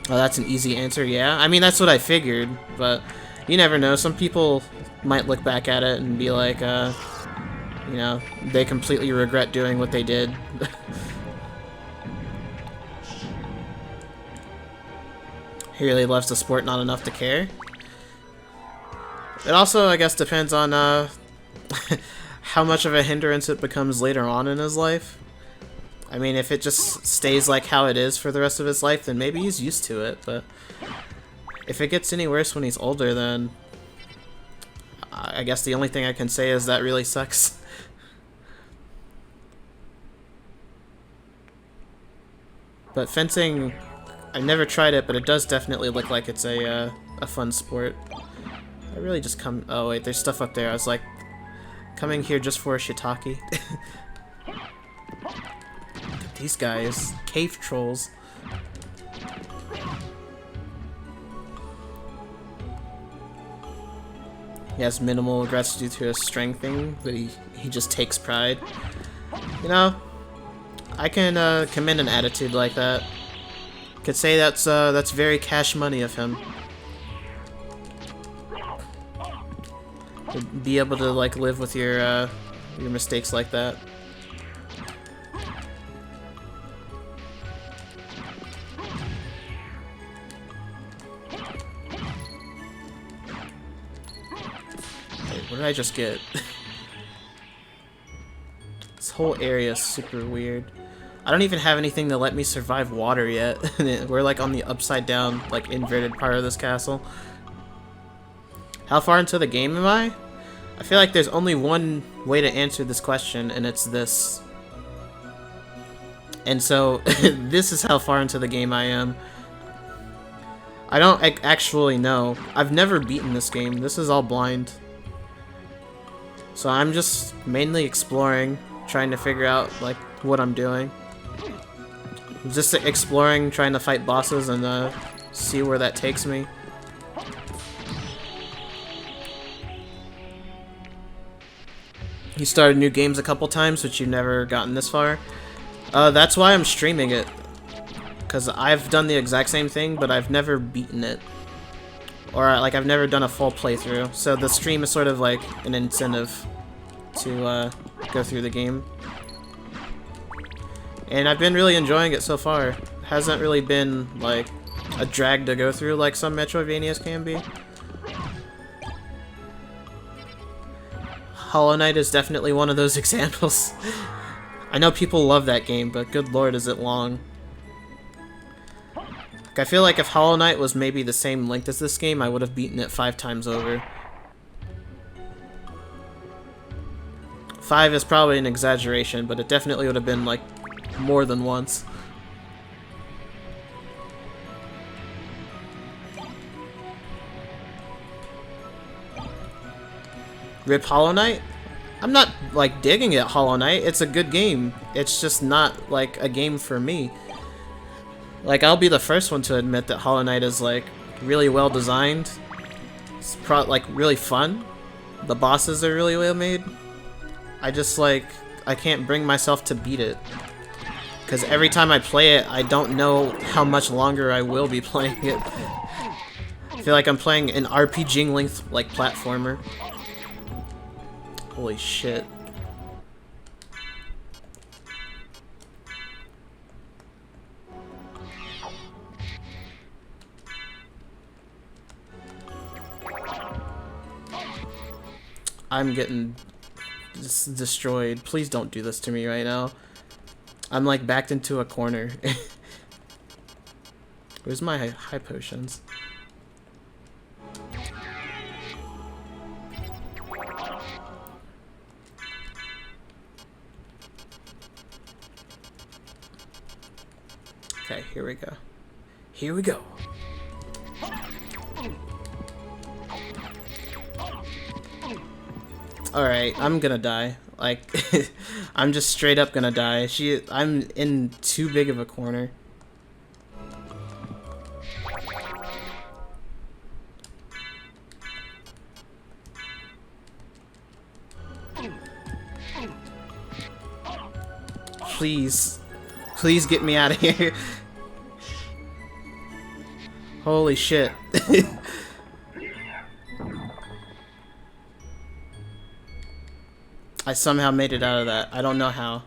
Oh, that's an easy answer, yeah? I mean, that's what I figured, but you never know. Some people might look back at it and be like, you know, they completely regret doing what they did. He really loves the sport not enough to care. It also, I guess, depends on how much of a hindrance it becomes later on in his life. I mean, if it just stays like how it is for the rest of his life, then maybe he's used to it, but if it gets any worse when he's older, then I guess the only thing I can say is that really sucks. But fencing, I've never tried it, but it does definitely look like it's a fun sport. I really just come... Oh wait, there's stuff up there. I was like, coming here just for a shiitake. These guys, cave trolls. He has minimal regrets due to his strengthening, but he just takes pride. You know, I can commend an attitude like that. Could say that's very cash money of him. To be able to like live with your mistakes like that. Wait, what did I just get? This whole area is super weird. I don't even have anything to let me survive water yet. We're like on the upside down, like inverted part of this castle. How far into the game am I? I feel like there's only one way to answer this question, and it's this. And so, this is how far into the game I am. I don't actually know. I've never beaten this game. This is all blind. So I'm just mainly exploring, trying to figure out like what I'm doing. Just exploring, trying to fight bosses and see where that takes me. You started new games a couple times, but you've never gotten this far. That's why I'm streaming it. Because I've done the exact same thing, but I've never beaten it. Or, like, I've never done a full playthrough. So the stream is sort of like an incentive to go through the game. And I've been really enjoying it so far. It hasn't really been, like, a drag to go through like some Metroidvanias can be. Hollow Knight is definitely one of those examples. I know people love that game, but good lord is it long. Like, I feel like if Hollow Knight was maybe the same length as this game, I would have beaten it 5 times over. 5 is probably an exaggeration, but it definitely would have been, like, more than once. Rip Hollow Knight? I'm not, like, digging it, Hollow Knight. It's a good game. It's just not, like, a game for me. Like, I'll be the first one to admit that Hollow Knight is, like, really well designed. It's like, really fun. The bosses are really well made. I just, like, I can't bring myself to beat it. Because every time I play it, I don't know how much longer I will be playing it. I feel like I'm playing an RPG-length, like, platformer. Holy shit. I'm getting destroyed. Please don't do this to me right now. I'm like backed into a corner. Where's my high potions? Okay, here we go. Here we go. Alright, I'm gonna die. Like, I'm just straight up gonna die. I'm in too big of a corner. Please. Please get me out of here. Holy shit. I somehow made it out of that. I don't know how.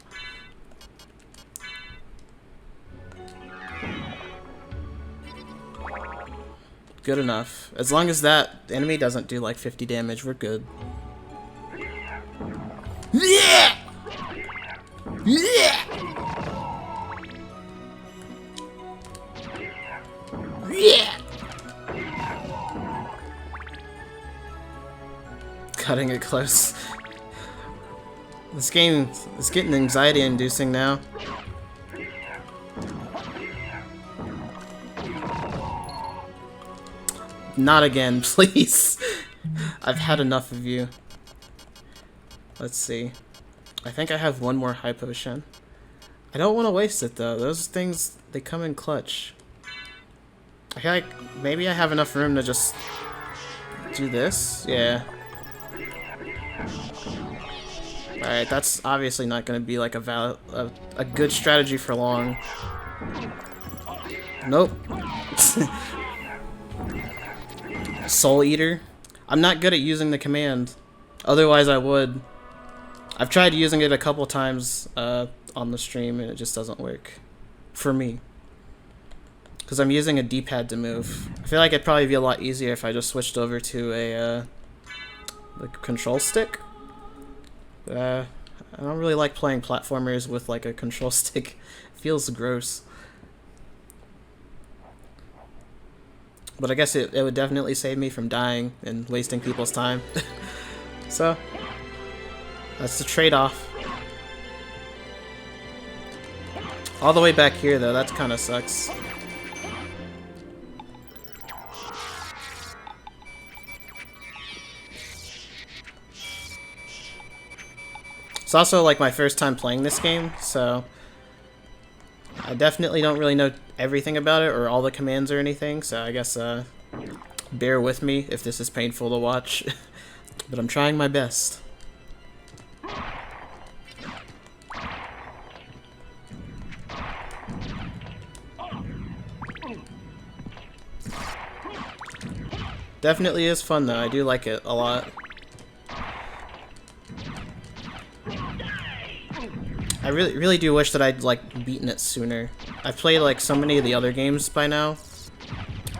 Good enough. As long as that enemy doesn't do like 50 damage, we're good. Yeah! Yeah! Yeah! Cutting it close. This game is getting anxiety-inducing now. Not again, please. I've had enough of you. Let's see. I think I have one more high potion. I don't want to waste it, though. Those things, they come in clutch. I feel like maybe I have enough room to just do this. Yeah. Alright, that's obviously not going to be like a good strategy for long. Nope. Soul Eater. I'm not good at using the command. Otherwise I would. I've tried using it a couple times on the stream and it just doesn't work. For me. Because I'm using a D-pad to move. I feel like it'd probably be a lot easier if I just switched over to a like control stick. I don't really like playing platformers with like a control stick. It feels gross. But I guess it would definitely save me from dying and wasting people's time. So, that's the trade-off. All the way back here though, that kind of sucks. It's also like my first time playing this game, so I definitely don't really know everything about it or all the commands or anything, so I guess bear with me if this is painful to watch. But I'm trying my best. Definitely is fun though, I do like it a lot. I really do wish that I'd like beaten it sooner. I've played like so many of the other games by now.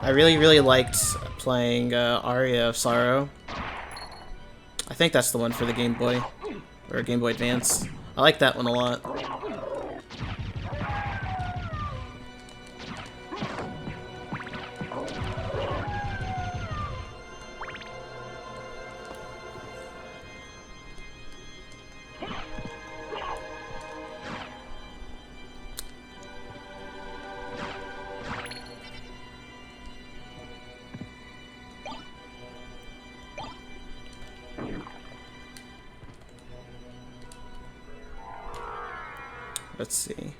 I really liked playing Aria of Sorrow. I think that's the one for the Game Boy or Game Boy Advance. I like that one a lot. Let's see.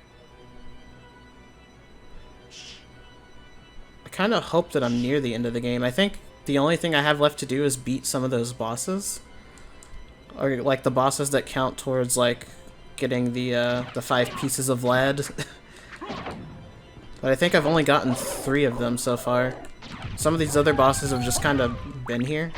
I kind of hope that I'm near the end of the game. I think the only thing I have left to do is beat some of those bosses. Or like the bosses that count towards like getting the 5 pieces of lead. But I think I've only gotten 3 of them so far. Some of these other bosses have just kind of been here.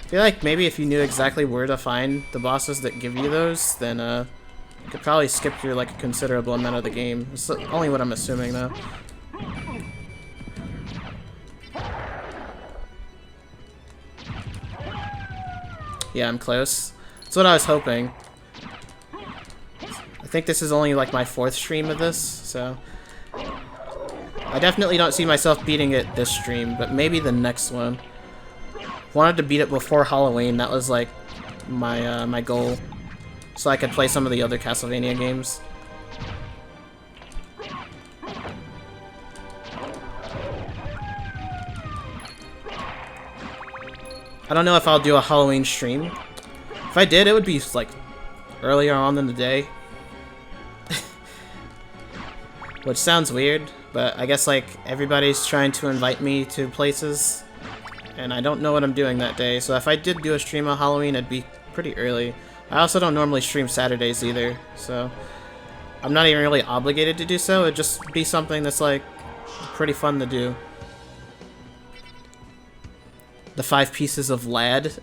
I feel like maybe if you knew exactly where to find the bosses that give you those, then you could probably skip through like a considerable amount of the game. It's only what I'm assuming though. Yeah, I'm close. That's what I was hoping. I think this is only like my 4th stream of this, so I definitely don't see myself beating it this stream, but maybe the next one. Wanted to beat it before Halloween. That was like my my goal, so I could play some of the other Castlevania games. I don't know if I'll do a Halloween stream. If I did, it would be like earlier on in the day. Which sounds weird, but I guess like everybody's trying to invite me to places. And I don't know what I'm doing that day, so if I did do a stream on Halloween, it'd be pretty early. I also don't normally stream Saturdays either, so I'm not even really obligated to do so. It'd just be something that's like pretty fun to do. The 5 pieces of lad.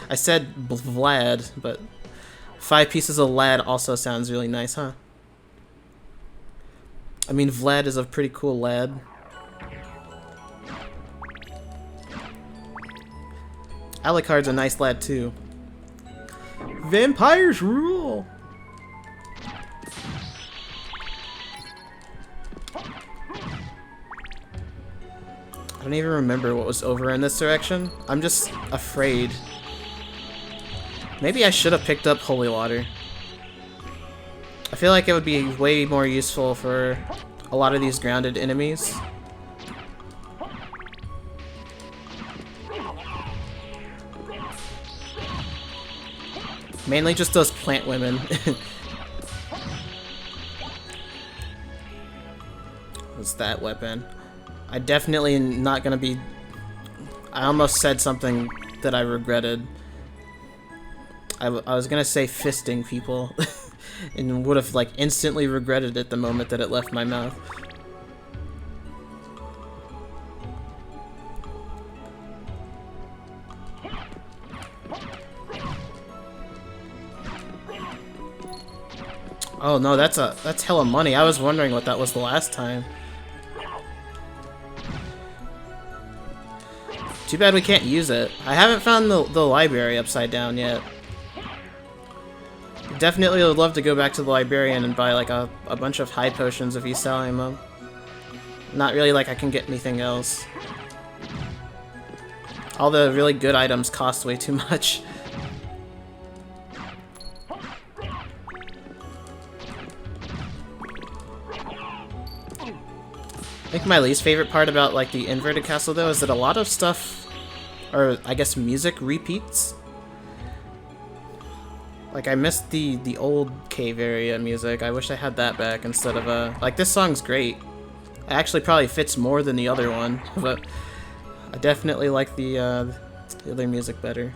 I said Vlad, but 5 pieces of lad also sounds really nice, huh? I mean, Vlad is a pretty cool lad. Alucard's a nice lad too. Vampires rule! I don't even remember what was over in this direction. I'm just afraid. Maybe I should have picked up holy water. I feel like it would be way more useful for a lot of these grounded enemies. Mainly just those plant women. What's that weapon? I definitely not gonna be... I almost said something that I regretted. I was gonna say fisting people, and would have, like, instantly regretted it the moment that it left my mouth. Oh no, that's hella money. I was wondering what that was the last time. Too bad we can't use it. I haven't found the library upside down yet. Definitely would love to go back to the librarian and buy like a bunch of high potions if he's selling them. Not really like I can get anything else. All the really good items cost way too much. I think my least favorite part about like the inverted castle though is that a lot of stuff, or I guess music, repeats. Like I missed the old cave area music. I wish I had that back instead of like this song's great. It actually probably fits more than the other one, but I definitely like the other music better.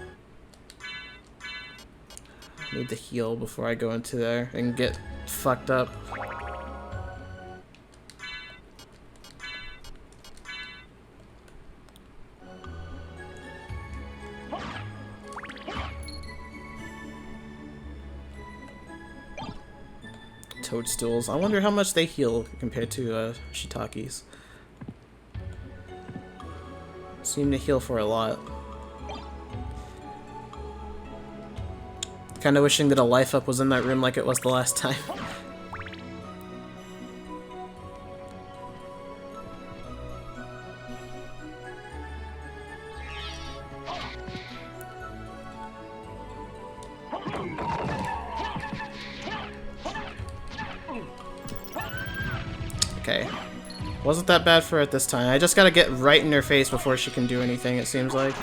I need to heal before I go into there and get fucked up. Toadstools. I wonder how much they heal compared to shiitakes. Seem to heal for a lot. Kinda wishing that a life up was in that room like it was the last time. Okay. Wasn't that bad for her at this time. I just gotta get right in her face before she can do anything, it seems like.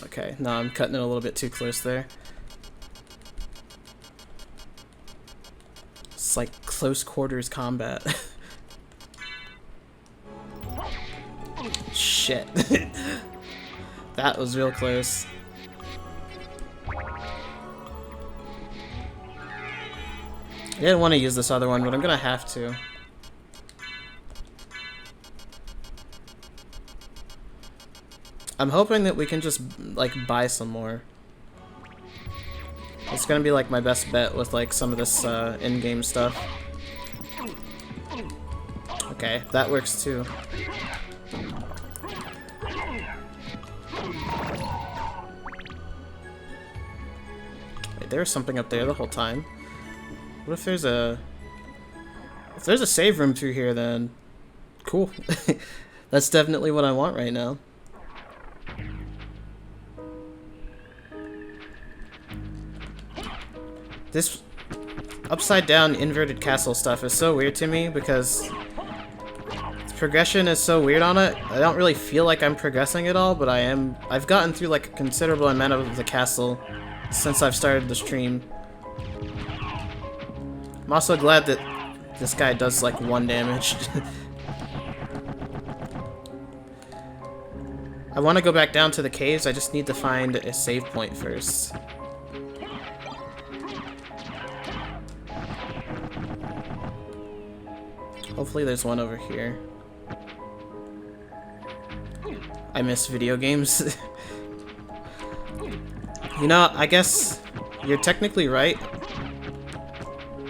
Okay, no, I'm cutting it a little bit too close there. It's like close quarters combat. Shit. That was real close. I didn't want to use this other one, but I'm gonna have to. I'm hoping that we can just, like, buy some more. It's gonna be, like, my best bet with, like, some of this, in-game stuff. Okay, that works too. Wait, there was something up there the whole time. What if there's a... If there's a save room through here, then... Cool. That's definitely what I want right now. This upside down inverted castle stuff is so weird to me because the progression is so weird on it. I don't really feel like I'm progressing at all, but I am. I've gotten through like a considerable amount of the castle since I've started the stream. I'm also glad that this guy does like 1 damage. I want to go back down to the caves, I just need to find a save point first. Hopefully there's one over here. I miss video games. You know, I guess you're technically right.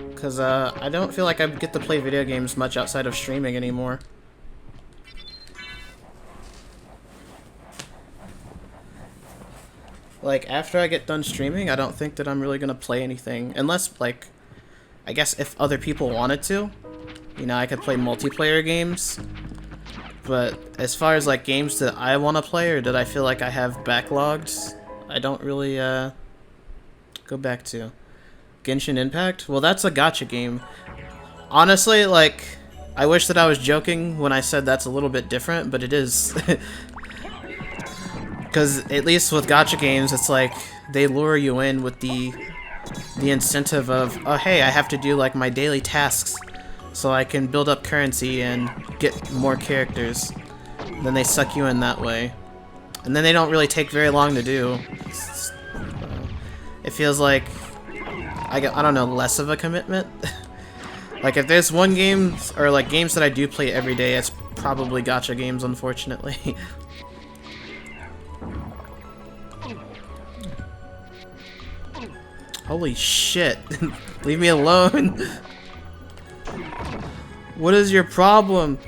Because I don't feel like I get to play video games much outside of streaming anymore. Like, after I get done streaming, I don't think that I'm really gonna play anything. Unless, like, I guess if other people wanted to. You know, I could play multiplayer games, but as far as like games that I want to play or that I feel like I have backlogged, I don't really go back to. Genshin Impact? Well, that's a gacha game. Honestly, like, I wish that I was joking when I said that's a little bit different, but it is. Because at least with gacha games, it's like they lure you in with the the incentive of, oh hey, I have to do like my daily tasks so I can build up currency and get more characters. Then they suck you in that way. And then they don't really take very long to do. It feels like, I don't know, less of a commitment. Like if there's one game, or like games that I do play every day, it's probably gacha games, unfortunately. Holy shit. Leave me alone. What is your problem?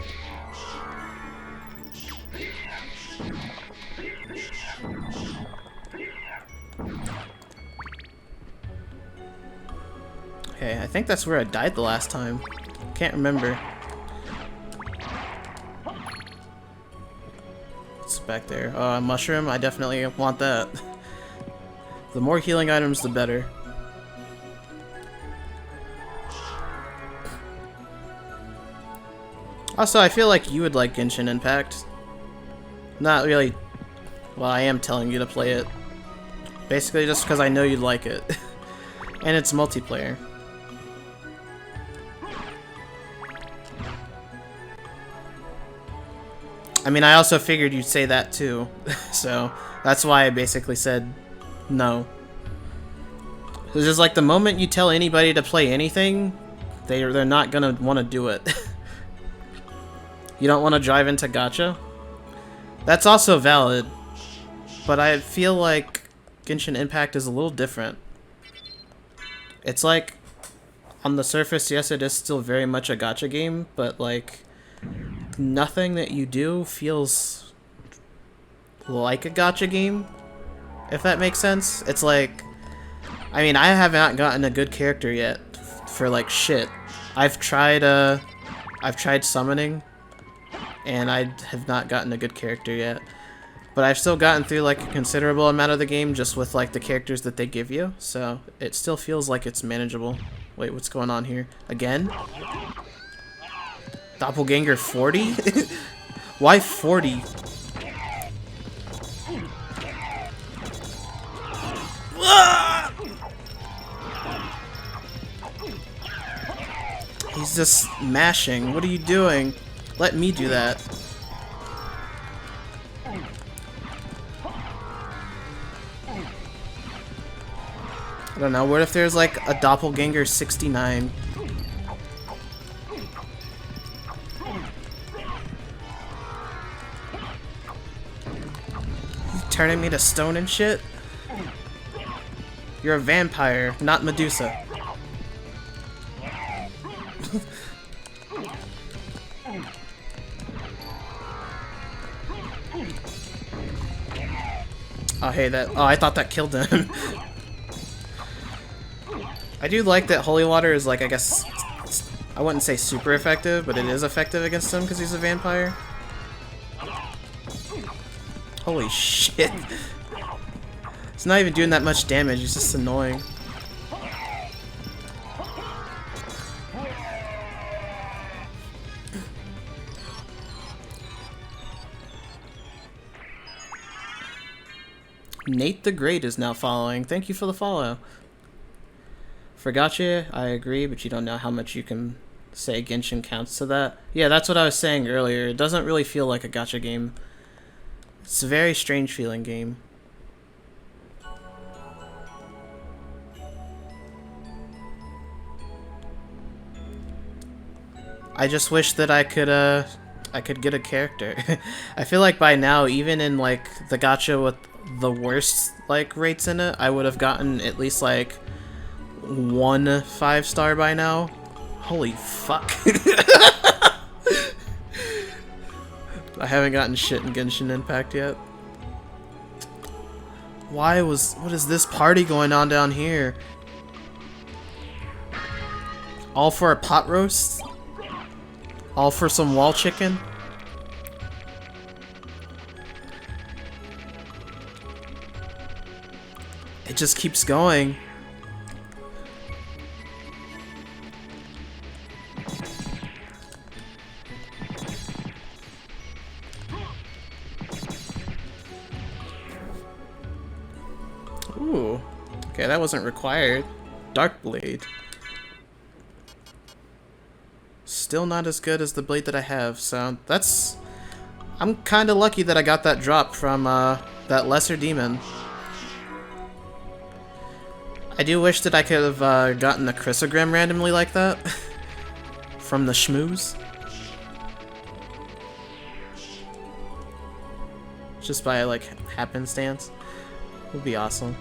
Okay, I think that's where I died the last time. Can't remember. It's back there. Oh, a mushroom? I definitely want that. The more healing items, the better. Also, I feel like you would like Genshin Impact. Not really. Well, I am telling you to play it. Basically just because I know you'd like it. And it's multiplayer. I mean, I also figured you'd say that too. So, that's why I basically said no. It's just like the moment you tell anybody to play anything, they're not gonna want to do it. You don't want to drive into gacha? That's also valid, but I feel like Genshin Impact is a little different. It's like, on the surface, yes, it is still very much a gacha game, but like, nothing that you do feels like a gacha game, if that makes sense. It's like, I mean, I have not gotten a good character yet for like shit. I've tried summoning, and I have not gotten a good character yet. But I've still gotten through like a considerable amount of the game just with like the characters that they give you, so it still feels like it's manageable. Wait, what's going on here? Again? Doppelganger 40? Why 40? He's just mashing. What are you doing? Let me do that. I don't know, what if there's like a Doppelganger 69? You turning me to stone and shit? You're a vampire, not Medusa. Oh, hey, oh, I thought that killed him. I do like that holy water is like, I guess, I wouldn't say super effective, but it is effective against him because he's a vampire. Holy shit. It's not even doing that much damage, it's just annoying. Nate the Great is now following. Thank you for the follow. For gacha, I agree, but you don't know how much you can say Genshin counts to that. Yeah, that's what I was saying earlier. It doesn't really feel like a gacha game. It's a very strange feeling game. I just wish that I could get a character. I feel like by now, even in like the gacha with the worst like rates in it, I would have gotten at least like 1 5-star by now. Holy fuck. I haven't gotten shit in Genshin Impact yet. What is this party going on down here? All for a pot roast? All for some wall chicken? It just keeps going. Ooh. Okay, that wasn't required. Dark Blade. Still not as good as the blade that I have, so that's... I'm kind of lucky that I got that drop from that lesser demon. I do wish that I could have gotten the Chrysogram randomly like that from the schmooze. Just by like happenstance. Would be awesome.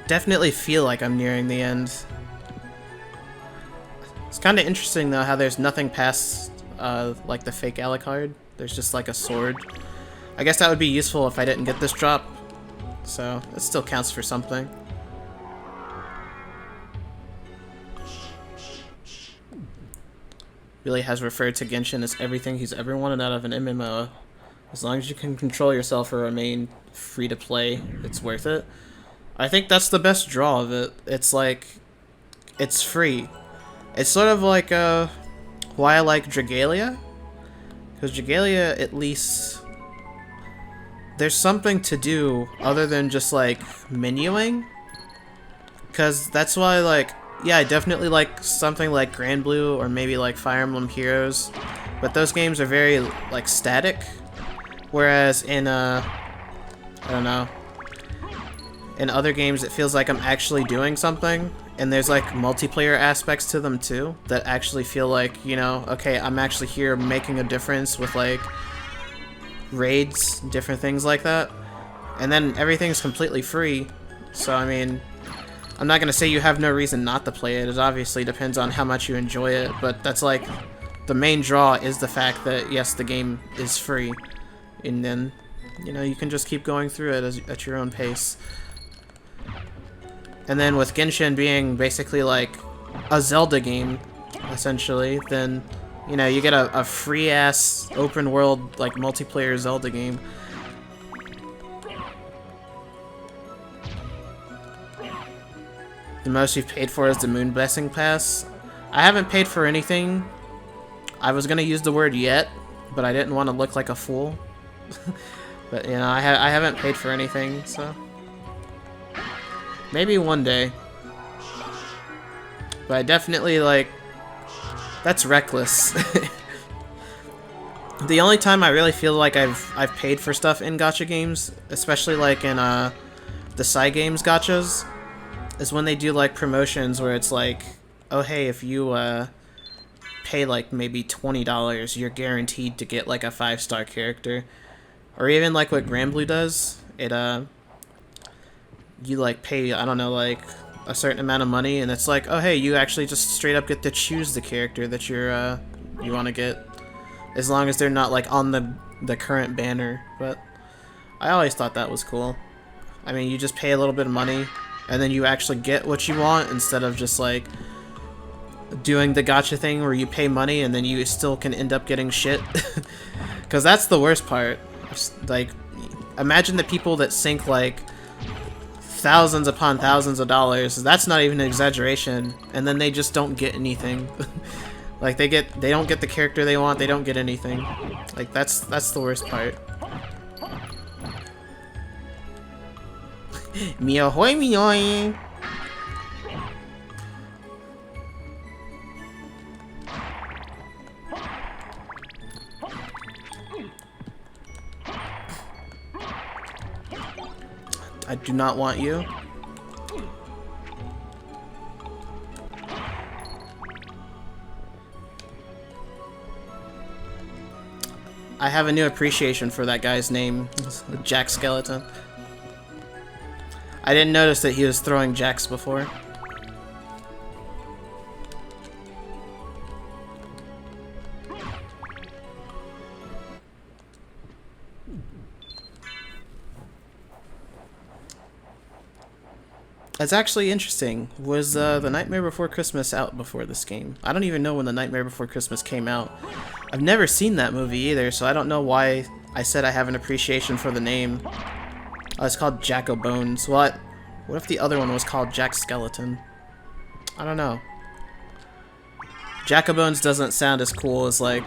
Definitely feel like I'm nearing the end. It's kind of interesting though how there's nothing past like the fake Alucard. There's just like a sword. I guess that would be useful if I didn't get this drop. So it still counts for something. Really has referred to Genshin as everything he's ever wanted out of an MMO. As long as you can control yourself or remain free to play, it's worth it. I think that's the best draw of it. It's like, it's free. It's sort of like why I like Dragalia. Because Dragalia, at least, there's something to do other than just like menuing. Because that's why, like, yeah, I definitely like something like Grand Blue or maybe like Fire Emblem Heroes. But those games are very like static. Whereas in I don't know, in other games it feels like I'm actually doing something, and there's like multiplayer aspects to them too that actually feel like, you know, okay, I'm actually here making a difference with like raids, different things like that. And then everything's completely free, so I mean, I'm not gonna say you have no reason not to play it. It obviously depends on how much you enjoy it, but that's like the main draw is the fact that yes, the game is free, and then, you know, you can just keep going through it at your own pace. And then with Genshin being basically like a Zelda game, essentially, then, you know, you get a free-ass, open-world, like, multiplayer Zelda game. The most you've paid for is the Moon Blessing Pass. I haven't paid for anything. I was gonna use the word yet, but I didn't want to look like a fool. But, you know, I haven't paid for anything, so... maybe one day. But I definitely, like... that's reckless. The only time I really feel like I've paid for stuff in gacha games, especially like in the Cygames gachas, is when they do like promotions where it's like, oh hey, if you pay like maybe $20, you're guaranteed to get like a 5-star character. Or even like what Granblue does, it you like pay, I don't know, like a certain amount of money, and it's like, oh hey, you actually just straight up get to choose the character that you're you want to get, as long as they're not like on the current banner. But I always thought that was cool. I mean, you just pay a little bit of money and then you actually get what you want, instead of just like doing the gacha thing where you pay money and then you still can end up getting shit. Because that's the worst part. Like, imagine the people that sink like thousands upon thousands of dollars, that's not even an exaggeration, and then they just don't get anything. Like, they don't get the character they want, they don't get anything. Like, that's the worst part. Me ahoy, me ahoy. I do not want you. I have a new appreciation for that guy's name, Jack Skeleton. I didn't notice that he was throwing jacks before. It's actually interesting. Was The Nightmare Before Christmas out before this game? I don't even know when The Nightmare Before Christmas came out. I've never seen that movie either, so I don't know why I said I have an appreciation for the name. Oh, it's called Jack-O-Bones. What if the other one was called Jack Skeleton? I don't know. Jack-O-Bones doesn't sound as cool as, like,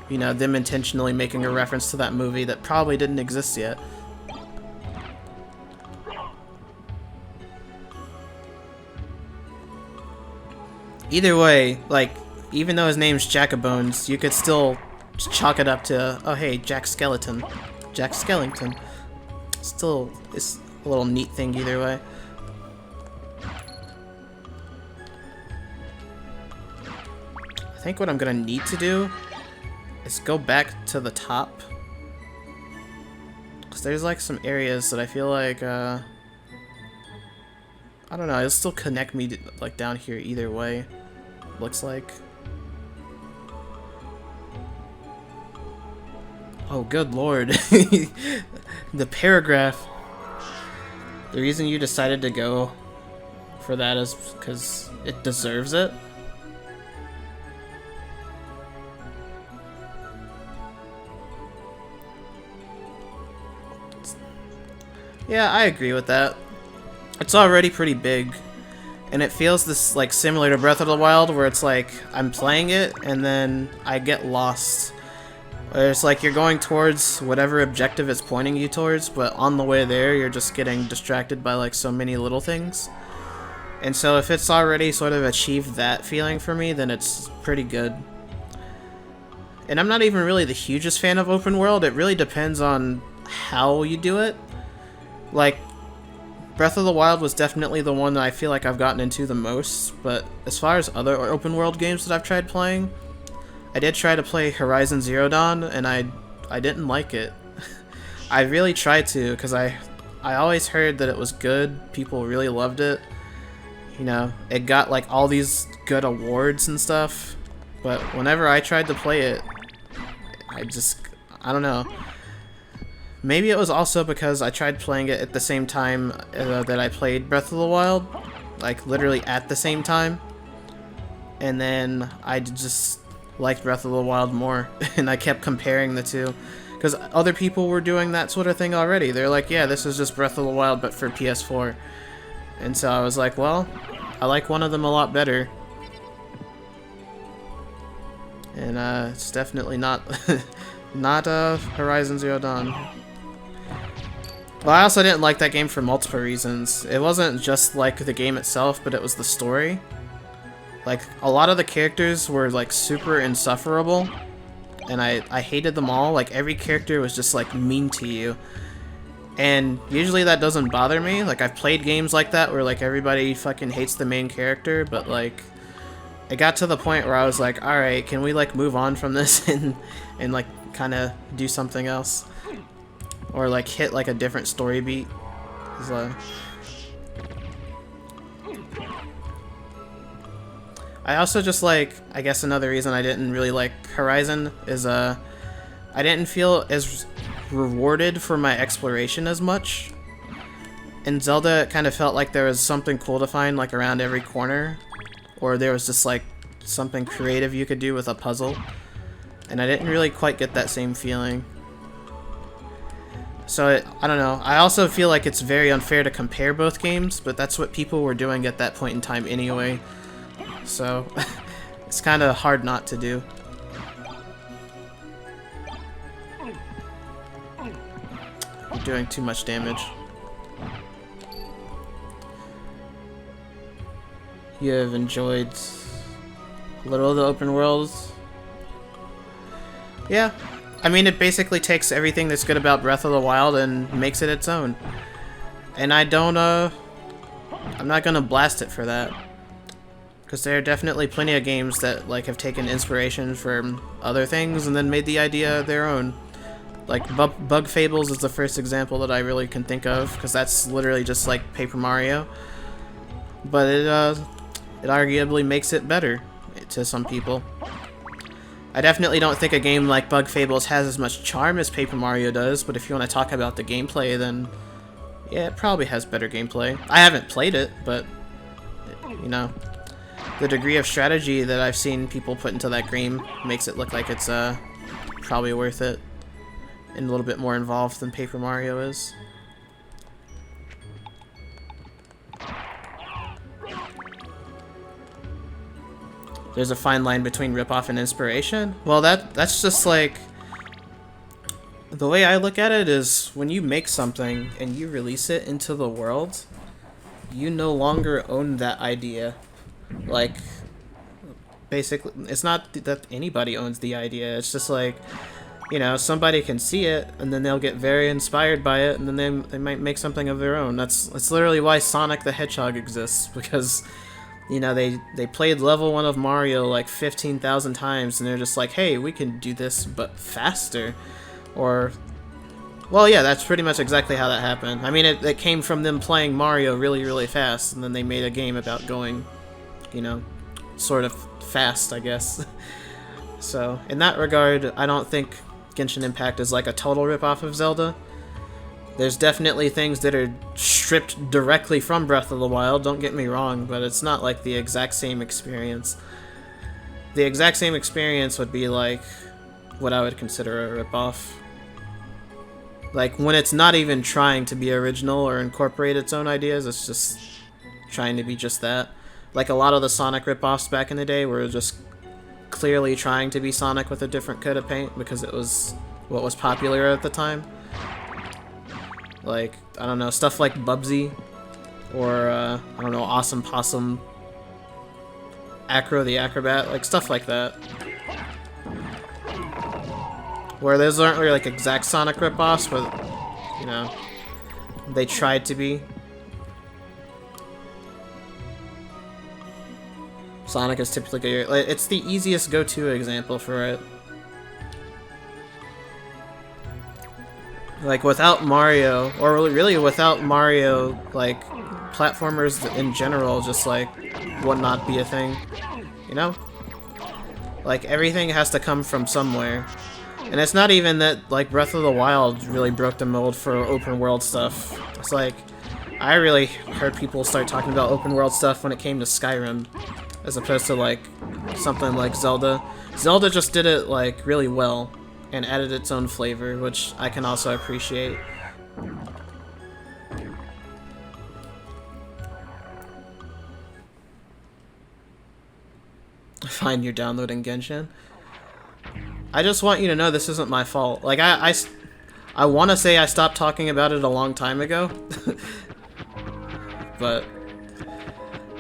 you know, them intentionally making a reference to that movie that probably didn't exist yet. Either way, like, even though his name's Jackabones, you could still chalk it up to, oh hey, Jack Skeleton. Jack Skellington. Still, it's a little neat thing either way. I think what I'm gonna need to do is go back to the top. Because there's like some areas that I feel like, I don't know, it'll still connect me to, like down here either way, looks like. Oh, good lord. The paragraph. The reason you decided to go for that is because it deserves it. Yeah, I agree with that. It's already pretty big, and it feels this like similar to Breath of the Wild, where it's like I'm playing it and then I get lost. Where it's like you're going towards whatever objective it's pointing you towards, but on the way there you're just getting distracted by like so many little things. And so if it's already sort of achieved that feeling for me, then it's pretty good. And I'm not even really the hugest fan of open world. It really depends on how you do it. Like, Breath of the Wild was definitely the one that I feel like I've gotten into the most, but as far as other open world games that I've tried playing, I did try to play Horizon Zero Dawn, and I didn't like it. I really tried to, because I always heard that it was good, people really loved it. You know, it got like all these good awards and stuff, but whenever I tried to play it, I don't know. Maybe it was also because I tried playing it at the same time that I played Breath of the Wild, like literally at the same time, and then I just liked Breath of the Wild more, and I kept comparing the two, because other people were doing that sort of thing already. They're like, yeah, this is just Breath of the Wild but for PS4, and so I was like, well, I like one of them a lot better, and it's definitely not not Horizon Zero Dawn. Well, I also didn't like that game for multiple reasons. It wasn't just like the game itself, but it was the story. Like, a lot of the characters were like super insufferable, and I hated them all. Like, every character was just like mean to you. And usually that doesn't bother me. Like, I've played games like that where like everybody fucking hates the main character, but like it got to the point where I was like, alright, can we like move on from this and like kind of do something else? Or like hit like a different story beat. I also just like, I guess another reason I didn't really like Horizon is I didn't feel as rewarded for my exploration as much. In Zelda, it kind of felt like there was something cool to find like around every corner, or there was just like something creative you could do with a puzzle, and I didn't really quite get that same feeling. So I don't know. I also feel like it's very unfair to compare both games, but that's what people were doing at that point in time anyway. So it's kind of hard not to do. You're doing too much damage. You have enjoyed a little of the open world. Yeah. I mean, it basically takes everything that's good about Breath of the Wild and makes it its own. And I don't, I'm not gonna blast it for that. Because there are definitely plenty of games that, like, have taken inspiration from other things and then made the idea their own. Like, Bug Fables is the first example that I really can think of, because that's literally just like Paper Mario. But it arguably makes it better to some people. I definitely don't think a game like Bug Fables has as much charm as Paper Mario does, but if you want to talk about the gameplay, then yeah, it probably has better gameplay. I haven't played it, but, you know, the degree of strategy that I've seen people put into that game makes it look like it's probably worth it and a little bit more involved than Paper Mario is. There's a fine line between ripoff and inspiration. Well, that's just like, the way I look at it is when you make something and you release it into the world, you no longer own that idea. Like, basically, it's not that anybody owns the idea. It's just like, you know, somebody can see it, and then they'll get very inspired by it, and then they might make something of their own. That's literally why Sonic the Hedgehog exists, because, you know, they played level 1 of Mario like 15,000 times, and they're just like, hey, we can do this, but faster. Or, well, yeah, that's pretty much exactly how that happened. I mean, it came from them playing Mario really, really fast, and then they made a game about going, you know, sort of fast, I guess. So, in that regard, I don't think Genshin Impact is like a total ripoff of Zelda. There's definitely things that are stripped directly from Breath of the Wild, don't get me wrong, but it's not like the exact same experience. The exact same experience would be like what I would consider a ripoff. Like, when it's not even trying to be original or incorporate its own ideas, it's just trying to be just that. Like, a lot of the Sonic ripoffs back in the day were just clearly trying to be Sonic with a different coat of paint because it was what was popular at the time. Like, I don't know, stuff like Bubsy, or, I don't know, Awesome Possum, Acro the Acrobat, like, stuff like that. Where those aren't really, like, exact Sonic ripoffs, but, you know, they tried to be. Sonic is typically, it's the easiest go-to example for it. Like, without Mario, or really without Mario, like, platformers in general just, like, would not be a thing, you know? Like, everything has to come from somewhere. And it's not even that, like, Breath of the Wild really broke the mold for open world stuff. It's like, I really heard people start talking about open world stuff when it came to Skyrim, as opposed to, like, something like Zelda. Zelda just did it, like, really well, and added its own flavor, which I can also appreciate. Fine, you're downloading Genshin. I just want you to know this isn't my fault. Like, I want to say I stopped talking about it a long time ago. But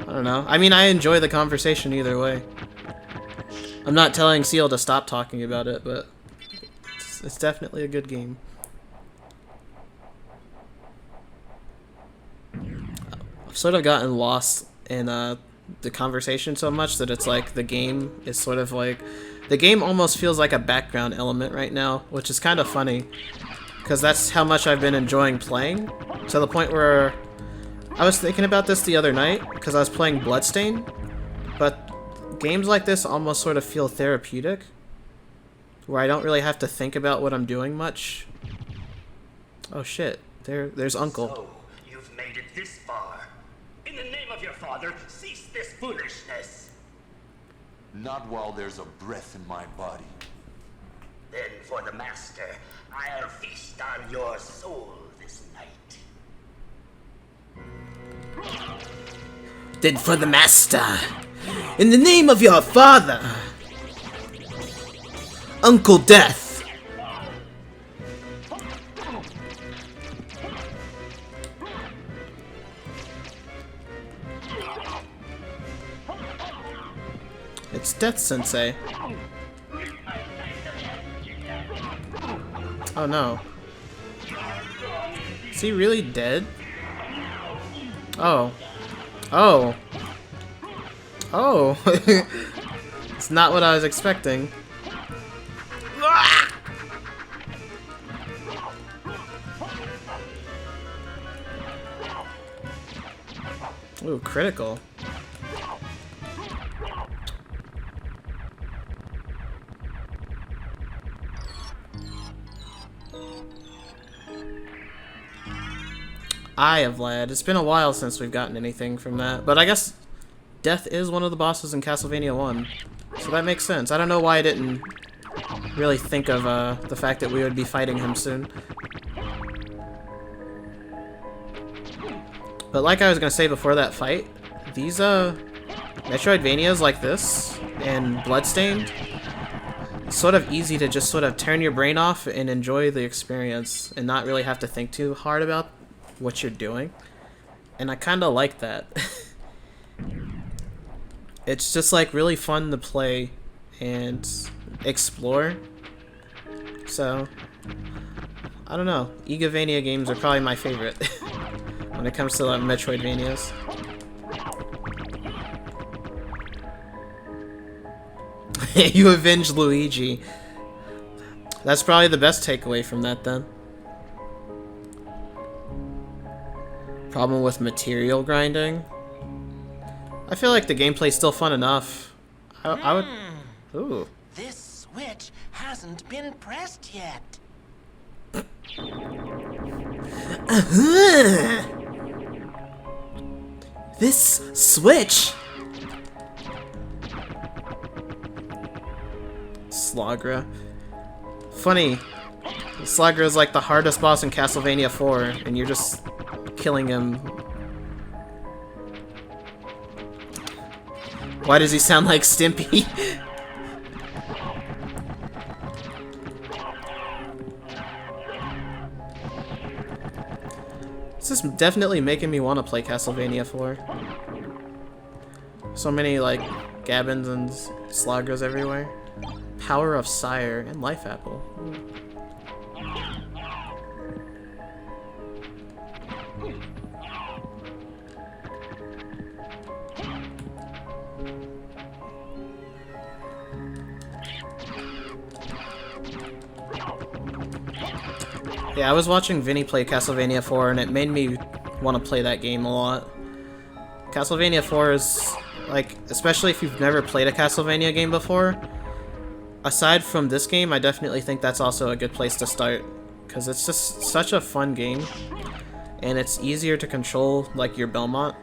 I don't know. I mean, I enjoy the conversation either way. I'm not telling Seal to stop talking about it, but it's definitely a good game. I've sort of gotten lost in the conversation so much that it's like the game is sort of like... The game almost feels like a background element right now, which is kind of funny. Because that's how much I've been enjoying playing. To the point where... I was thinking about this the other night, because I was playing Bloodstained. But games like this almost sort of feel therapeutic. Where I don't really have to think about what I'm doing much. Oh shit, there's Uncle. So, you've made it this far. In the name of your father, cease this foolishness. Not while there's a breath in my body. Then for the master, I'll feast on your soul this night. Then for the master, in the name of your father, Uncle Death. It's Death Sensei. Oh no. Is he really dead? Oh. Oh. Oh. It's not what I was expecting. Ooh, critical. Eye of Lad. It's been a while since we've gotten anything from that, but I guess Death is one of the bosses in Castlevania 1, so that makes sense. I don't know why I didn't really think of the fact that we would be fighting him soon. But like I was gonna say before that fight, these Metroidvanias like this and Bloodstained, it's sort of easy to just sort of turn your brain off and enjoy the experience and not really have to think too hard about what you're doing. And I kind of like that. It's just like really fun to play and explore. So I don't know. Igavania games are probably my favorite when it comes to like Metroidvanias. You avenged Luigi. That's probably the best takeaway from that then. Problem with material grinding? I feel like the gameplay's still fun enough. I would... Ooh. This switch hasn't been pressed yet. This switch? Slagra. Funny. Slagra is like the hardest boss in Castlevania 4, and you're just killing him. Why does he sound like Stimpy? This is definitely making me want to play Castlevania 4. So many, like, Gabbins and Slagras everywhere. Power of Sire and Life Apple. Yeah, I was watching Vinny play Castlevania 4 and it made me want to play that game a lot. Castlevania 4 is, like, especially if you've never played a Castlevania game before, aside from this game, I definitely think that's also a good place to start. Because it's just such a fun game, and it's easier to control, like, your Belmont.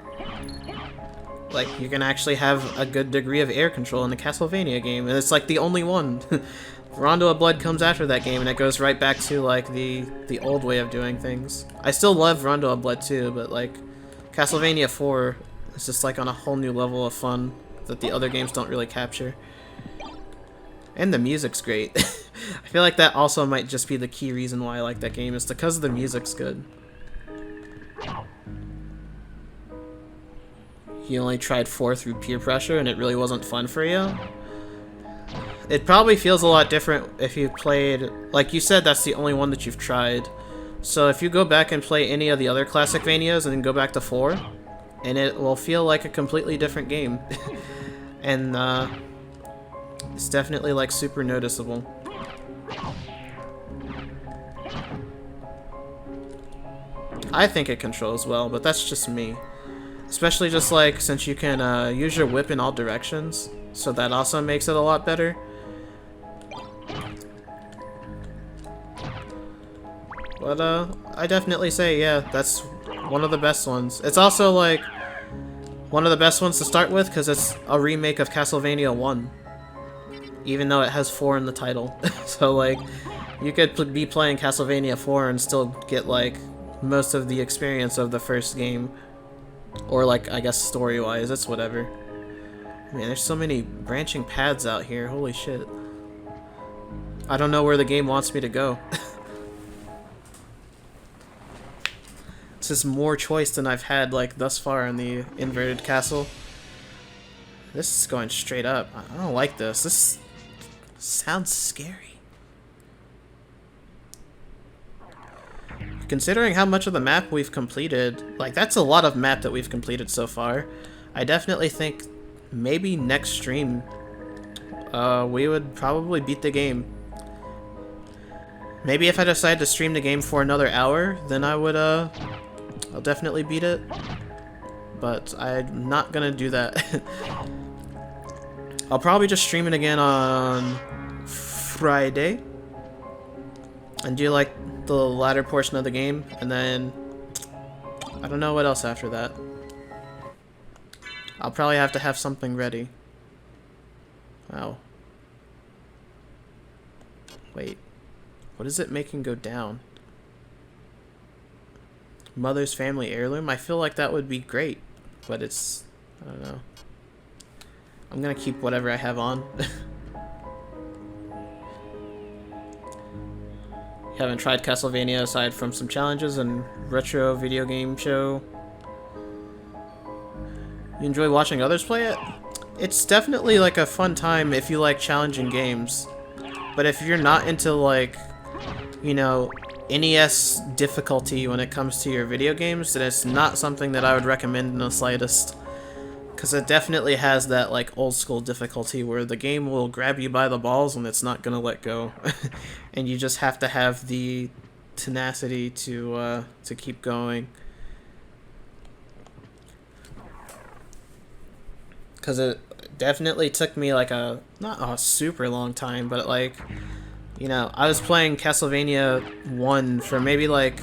Like, you can actually have a good degree of air control in the Castlevania game, and it's, like, the only one. Rondo of Blood comes after that game, and it goes right back to, like, the old way of doing things. I still love Rondo of Blood, too, but, like, Castlevania 4 is just, like, on a whole new level of fun that the other games don't really capture. And the music's great. I feel like that also might just be the key reason why I like that game, is because the music's good. You only tried 4 through peer pressure, and it really wasn't fun for you? It probably feels a lot different if you played... Like you said, that's the only one that you've tried. So if you go back and play any of the other classic Vanias and then go back to 4, and it will feel like a completely different game. And, it's definitely, like, super noticeable. I think it controls well, but that's just me. Especially just, like, since you can, use your whip in all directions, so that also makes it a lot better. But, I definitely say, yeah, that's one of the best ones. It's also, like, one of the best ones to start with, because it's a remake of Castlevania 1. Even though it has 4 in the title. So, like, you could be playing Castlevania 4 and still get, like, most of the experience of the first game. Or, like, I guess story-wise, it's whatever. Man, there's so many branching paths out here, holy shit. I don't know where the game wants me to go. This is more choice than I've had, like, thus far in the inverted castle. This is going straight up. I don't like this. This sounds scary. Considering how much of the map we've completed, like, that's a lot of map that we've completed so far. I definitely think maybe next stream, we would probably beat the game. Maybe if I decide to stream the game for another hour, then I would, I'll definitely beat it. But I'm not gonna do that. I'll probably just stream it again on Friday and do, like, the latter portion of the game, and then I don't know what else after that. I'll probably have to have something ready. Wow. Wait. What is it making go down? Mother's family heirloom? I feel like that would be great, but it's... I don't know. I'm gonna keep whatever I have on. Haven't tried Castlevania aside from some challenges and retro video game show. You enjoy watching others play it? It's definitely like a fun time if you like challenging games. But if you're not into like, you know, NES difficulty when it comes to your video games, then it's not something that I would recommend in the slightest. Because it definitely has that like old school difficulty where the game will grab you by the balls and it's not gonna let go. And you just have to have the tenacity to keep going. Because it definitely took me like not a super long time, but like, you know, I was playing Castlevania 1 for maybe like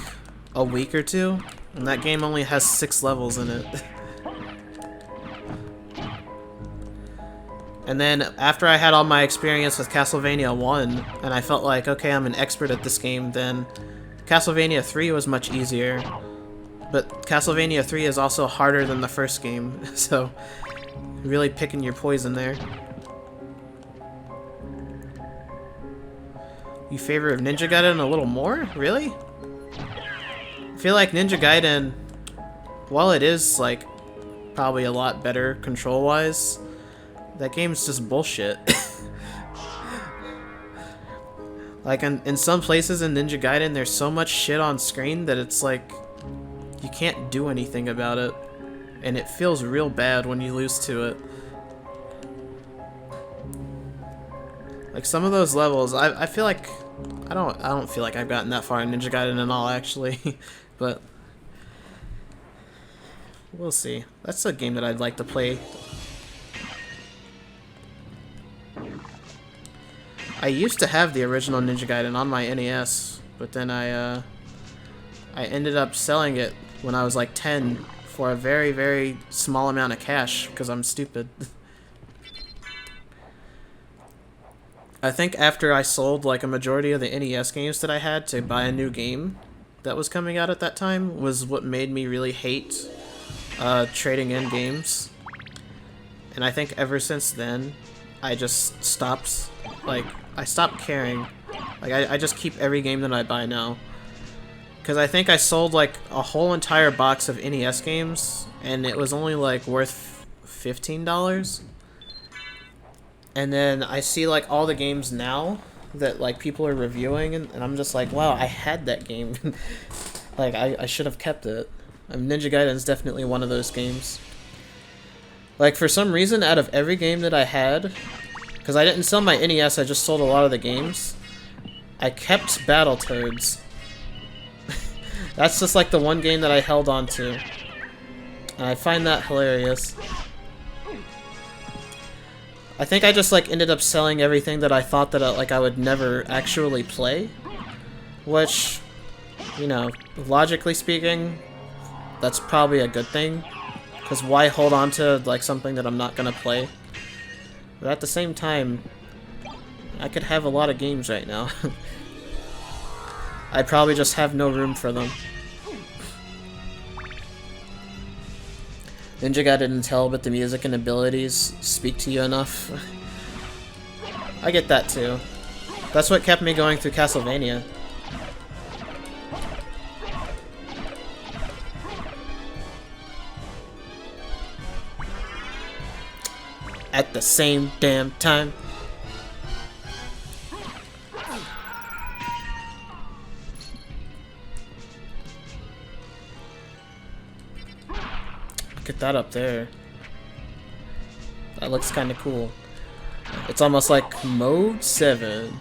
a week or two, and that game only has 6 levels in it. And then after I had all my experience with Castlevania 1, and I felt like, okay, I'm an expert at this game, then Castlevania 3 was much easier. But Castlevania 3 is also harder than the first game, so really picking your poison there. You favor Ninja Gaiden a little more? Really? I feel like Ninja Gaiden, while it is like probably a lot better control-wise, that game's just bullshit. Like in some places in Ninja Gaiden, there's so much shit on screen that it's like you can't do anything about it. And it feels real bad when you lose to it. Like some of those levels, I feel like I don't feel like I've gotten that far in Ninja Gaiden at all actually, but we'll see. That's a game that I'd like to play. I used to have the original Ninja Gaiden on my NES, but then I ended up selling it when I was like 10. For a very, very small amount of cash, because I'm stupid. I think after I sold like a majority of the NES games that I had to buy a new game that was coming out at that time was what made me really hate trading in games. And I think ever since then, I just stopped, like, I stopped caring. Like, I just keep every game that I buy now. Because I think I sold like a whole entire box of NES games, and it was only like worth $15. And then I see like all the games now that like people are reviewing, and I'm just like, wow, I had that game. Like, I should have kept it. Ninja Gaiden is definitely one of those games. Like, for some reason, out of every game that I had, because I didn't sell my NES, I just sold a lot of the games, I kept Battletoads. That's just like the one game that I held on to. And I find that hilarious. I think I just like ended up selling everything that I thought that I would never actually play. Which, you know, logically speaking, that's probably a good thing. Because why hold on to like something that I'm not gonna play? But at the same time, I could have a lot of games right now. I probably just have no room for them. Ninja Gaiden didn't tell, but the music and abilities speak to you enough. I get that too. That's what kept me going through Castlevania. At the same damn time. Get that up there. That looks kind of cool. It's almost like Mode 7.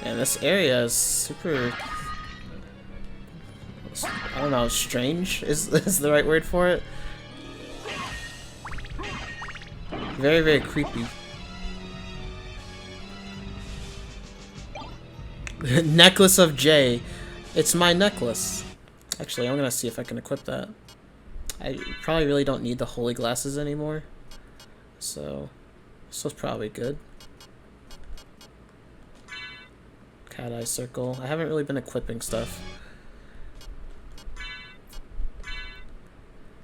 And this area is super... I don't know, strange is the right word for it. Very, very creepy. Necklace of J. It's my necklace. Actually, I'm gonna see if I can equip that. I probably really don't need the holy glasses anymore. So, this was probably good. Cat eye circle. I haven't really been equipping stuff.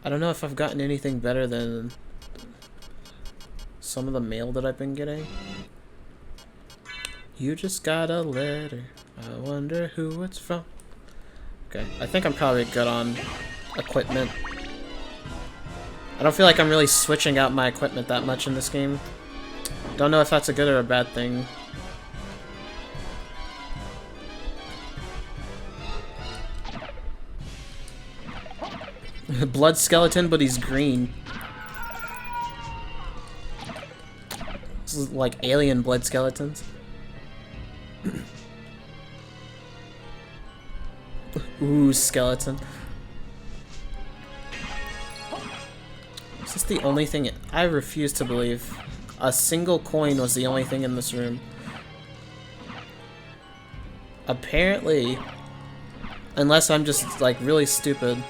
I don't know if I've gotten anything better than some of the mail that I've been getting. You just got a letter. I wonder who it's from. Okay, I think I'm probably good on equipment. I don't feel like I'm really switching out my equipment that much in this game. Don't know if that's a good or a bad thing. Blood skeleton, but he's green. This is like alien blood skeletons. Ooh, skeleton. Is this the only thing? I refuse to believe a single coin was the only thing in this room. Apparently, unless I'm just like really stupid.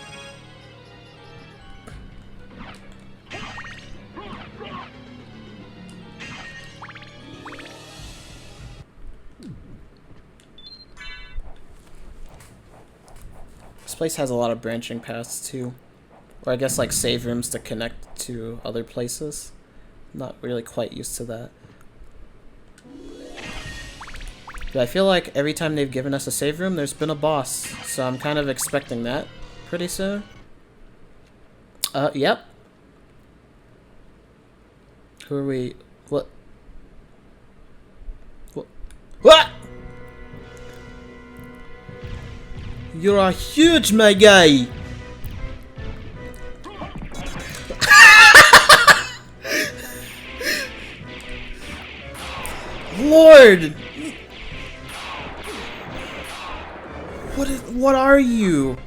This place has a lot of branching paths too. Or I guess like save rooms to connect to other places. Not really quite used to that. But I feel like every time they've given us a save room, there's been a boss. So I'm kind of expecting that pretty soon. Yep. Who are we? What? What? You are huge, my guy! Lord! What are you?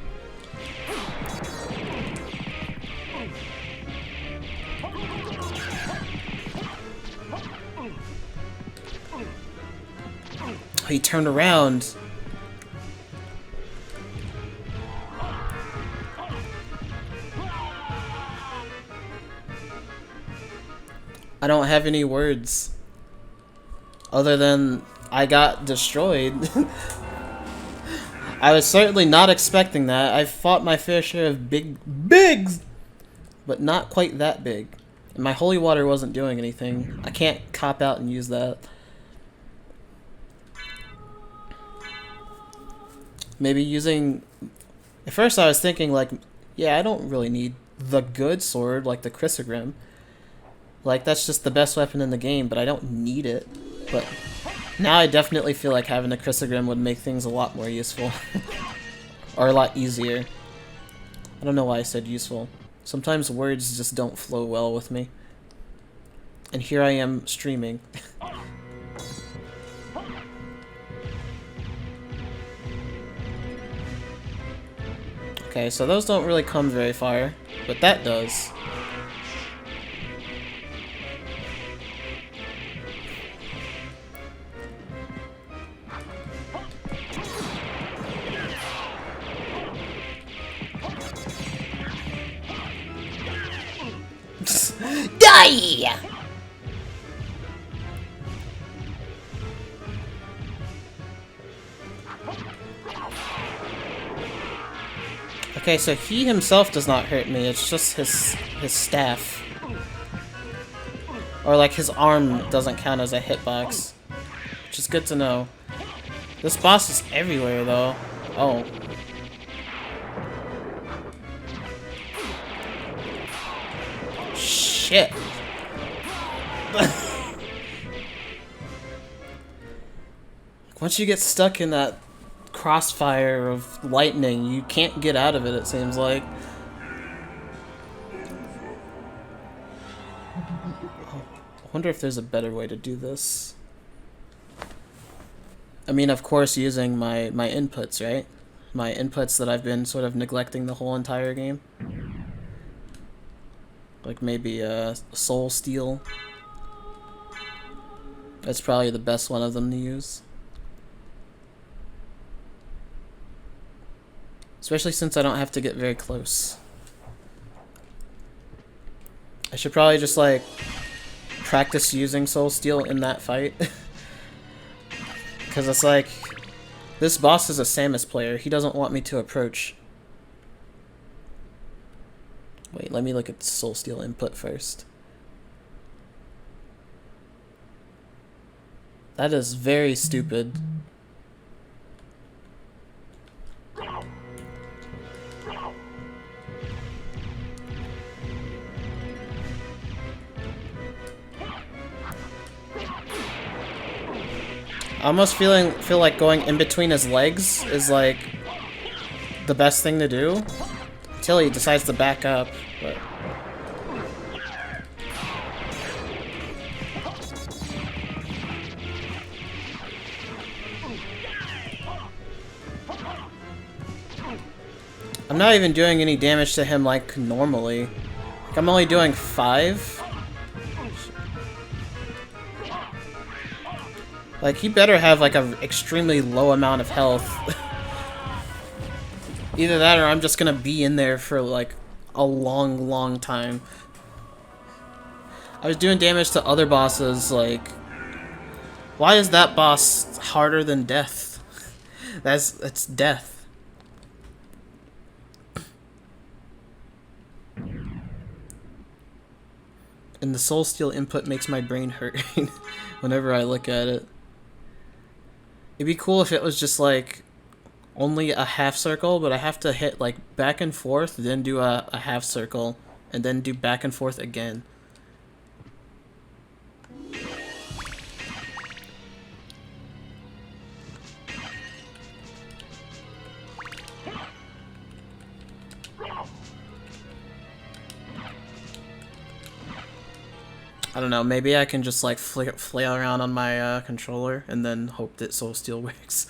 Oh, he turned around. I don't have any words. Other than, I got destroyed. I was certainly not expecting that. I fought my fair share of bigs! But not quite that big. And my holy water wasn't doing anything. I can't cop out and use that. Maybe using... At first I was thinking like, yeah, I don't really need the good sword, like the Chrysogrim. Like, that's just the best weapon in the game, but I don't need it. But now I definitely feel like having a Chrysogrim would make things a lot more useful. Or a lot easier. I don't know why I said useful. Sometimes words just don't flow well with me. And here I am streaming. Okay, so those don't really come very far, but that does. Die! Okay, so he himself does not hurt me, it's just his staff. Or like his arm doesn't count as a hitbox. Which is good to know. This boss is everywhere though. Oh. Shit. Once you get stuck in that crossfire of lightning, you can't get out of it, it seems like. Oh, I wonder if there's a better way to do this. I mean, of course, using my inputs, right? My inputs that I've been sort of neglecting the whole entire game. Like maybe Soul Steel. That's probably the best one of them to use. Especially since I don't have to get very close. I should probably just like practice using Soul Steel in that fight. Because it's like, this boss is a Samus player. He doesn't want me to approach. Wait, let me look at Soul Steel input first. That is very stupid. I almost feel like going in between his legs is like the best thing to do until he decides to back up. But I'm not even doing any damage to him like normally. Like, I'm only doing 5. Like, he better have like an extremely low amount of health. Either that or I'm just gonna be in there for like a long time. I was doing damage to other bosses, like, why is that boss harder than death? That's death. And the soul steel input makes my brain hurt whenever I look at it. It'd be cool if it was just like only a half circle, but I have to hit like back and forth, then do a half circle, and then do back and forth again. I don't know, maybe I can just like flail around on my controller and then hope that Soul Steel works.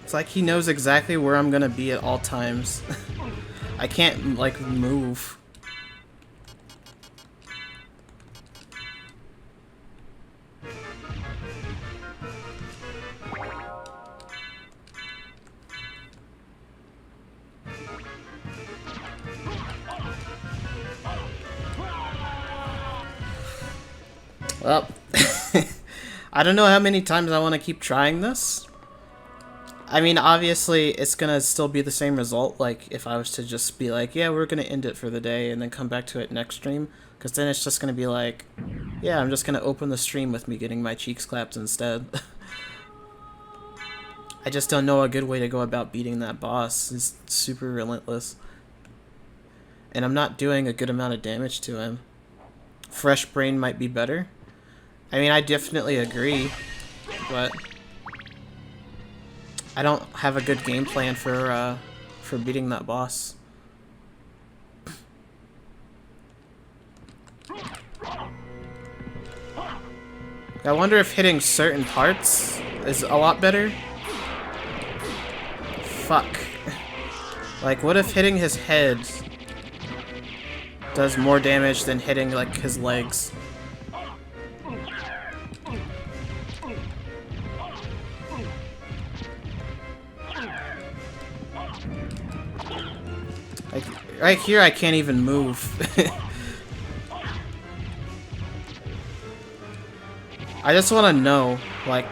It's like he knows exactly where I'm gonna be at all times. I can't, like, move. Well, I don't know how many times I want to keep trying this. I mean, obviously, it's gonna still be the same result, like, if I was to just be like, yeah, we're gonna end it for the day, and then come back to it next stream, because then it's just gonna be like, yeah, I'm just gonna open the stream with me getting my cheeks clapped instead. I just don't know a good way to go about beating that boss. He's super relentless. And I'm not doing a good amount of damage to him. Fresh Brain might be better. I mean, I definitely agree, but I don't have a good game plan for beating that boss. I wonder if hitting certain parts is a lot better. Fuck. Like, what if hitting his head does more damage than hitting, like, his legs? Like, right here I can't even move. I just want to know, like,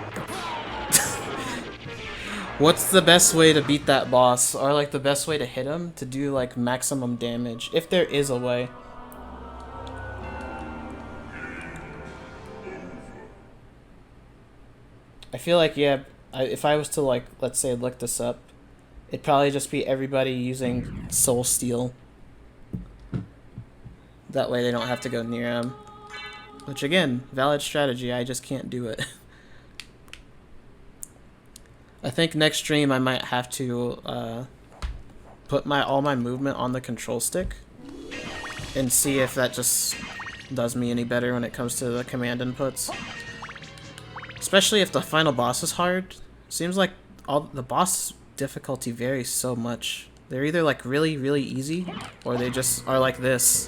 what's the best way to beat that boss? Or, like, the best way to hit him to do, like, maximum damage, if there is a way. I feel like, yeah, if I was to, like, let's say look this up, it'd probably just be everybody using Soul Steel. That way they don't have to go near him. Which, again, valid strategy, I just can't do it. I think next stream I might have to put all my movement on the control stick and see if that just does me any better when it comes to the command inputs. Especially if the final boss is hard. Seems like the boss difficulty varies so much. They're either like really, really easy, or they just are like this.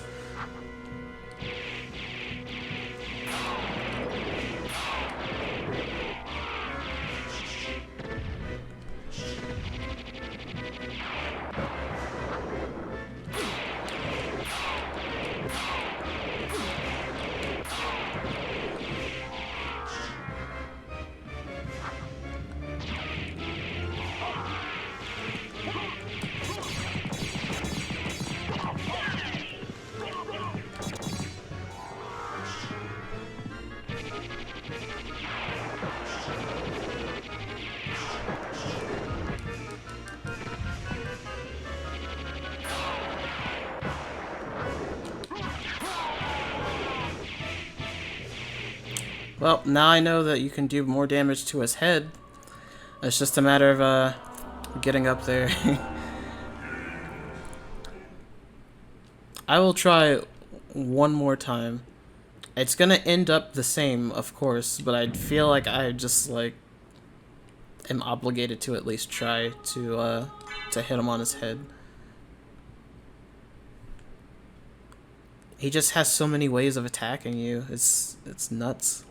Well, now I know that you can do more damage to his head. It's just a matter of getting up there. I will try one more time. It's gonna end up the same, of course, but I feel like I just like am obligated to at least try to hit him on his head. He just has so many ways of attacking you. It's nuts.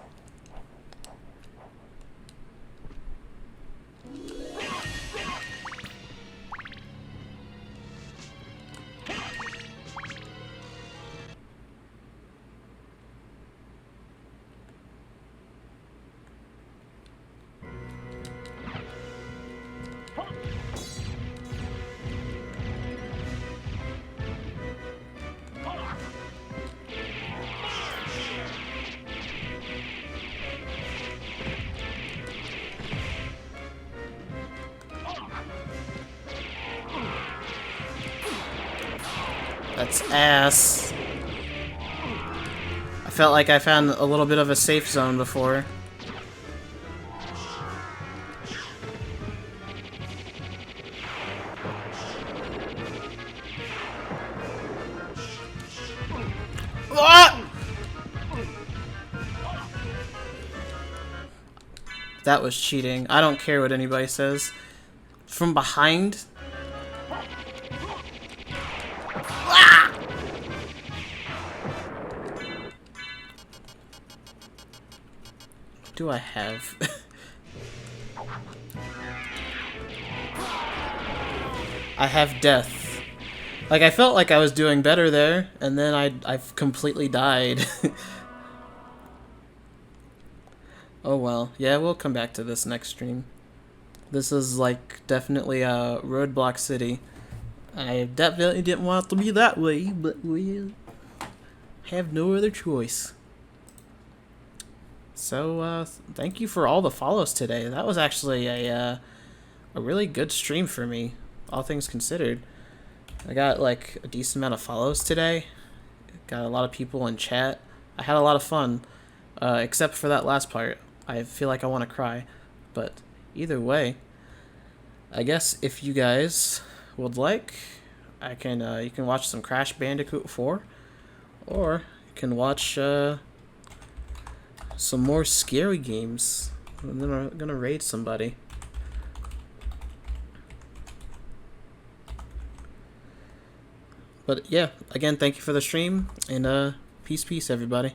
That's ass. I felt like I found a little bit of a safe zone before. Ah! That was cheating. I don't care what anybody says. From behind? Do I have? I have death. Like, I felt like I was doing better there, and then I've completely died. Oh well. Yeah, we'll come back to this next stream. This is, like, definitely Roadblock City. I definitely didn't want it to be that way, but we have no other choice. So, thank you for all the follows today. That was actually a really good stream for me, all things considered. I got, like, a decent amount of follows today. Got a lot of people in chat. I had a lot of fun, except for that last part. I feel like I want to cry. But either way, I guess if you guys would like, you can watch some Crash Bandicoot 4, or you can watch, some more scary games. I'm gonna raid somebody. But yeah, again, thank you for the stream, and peace, everybody.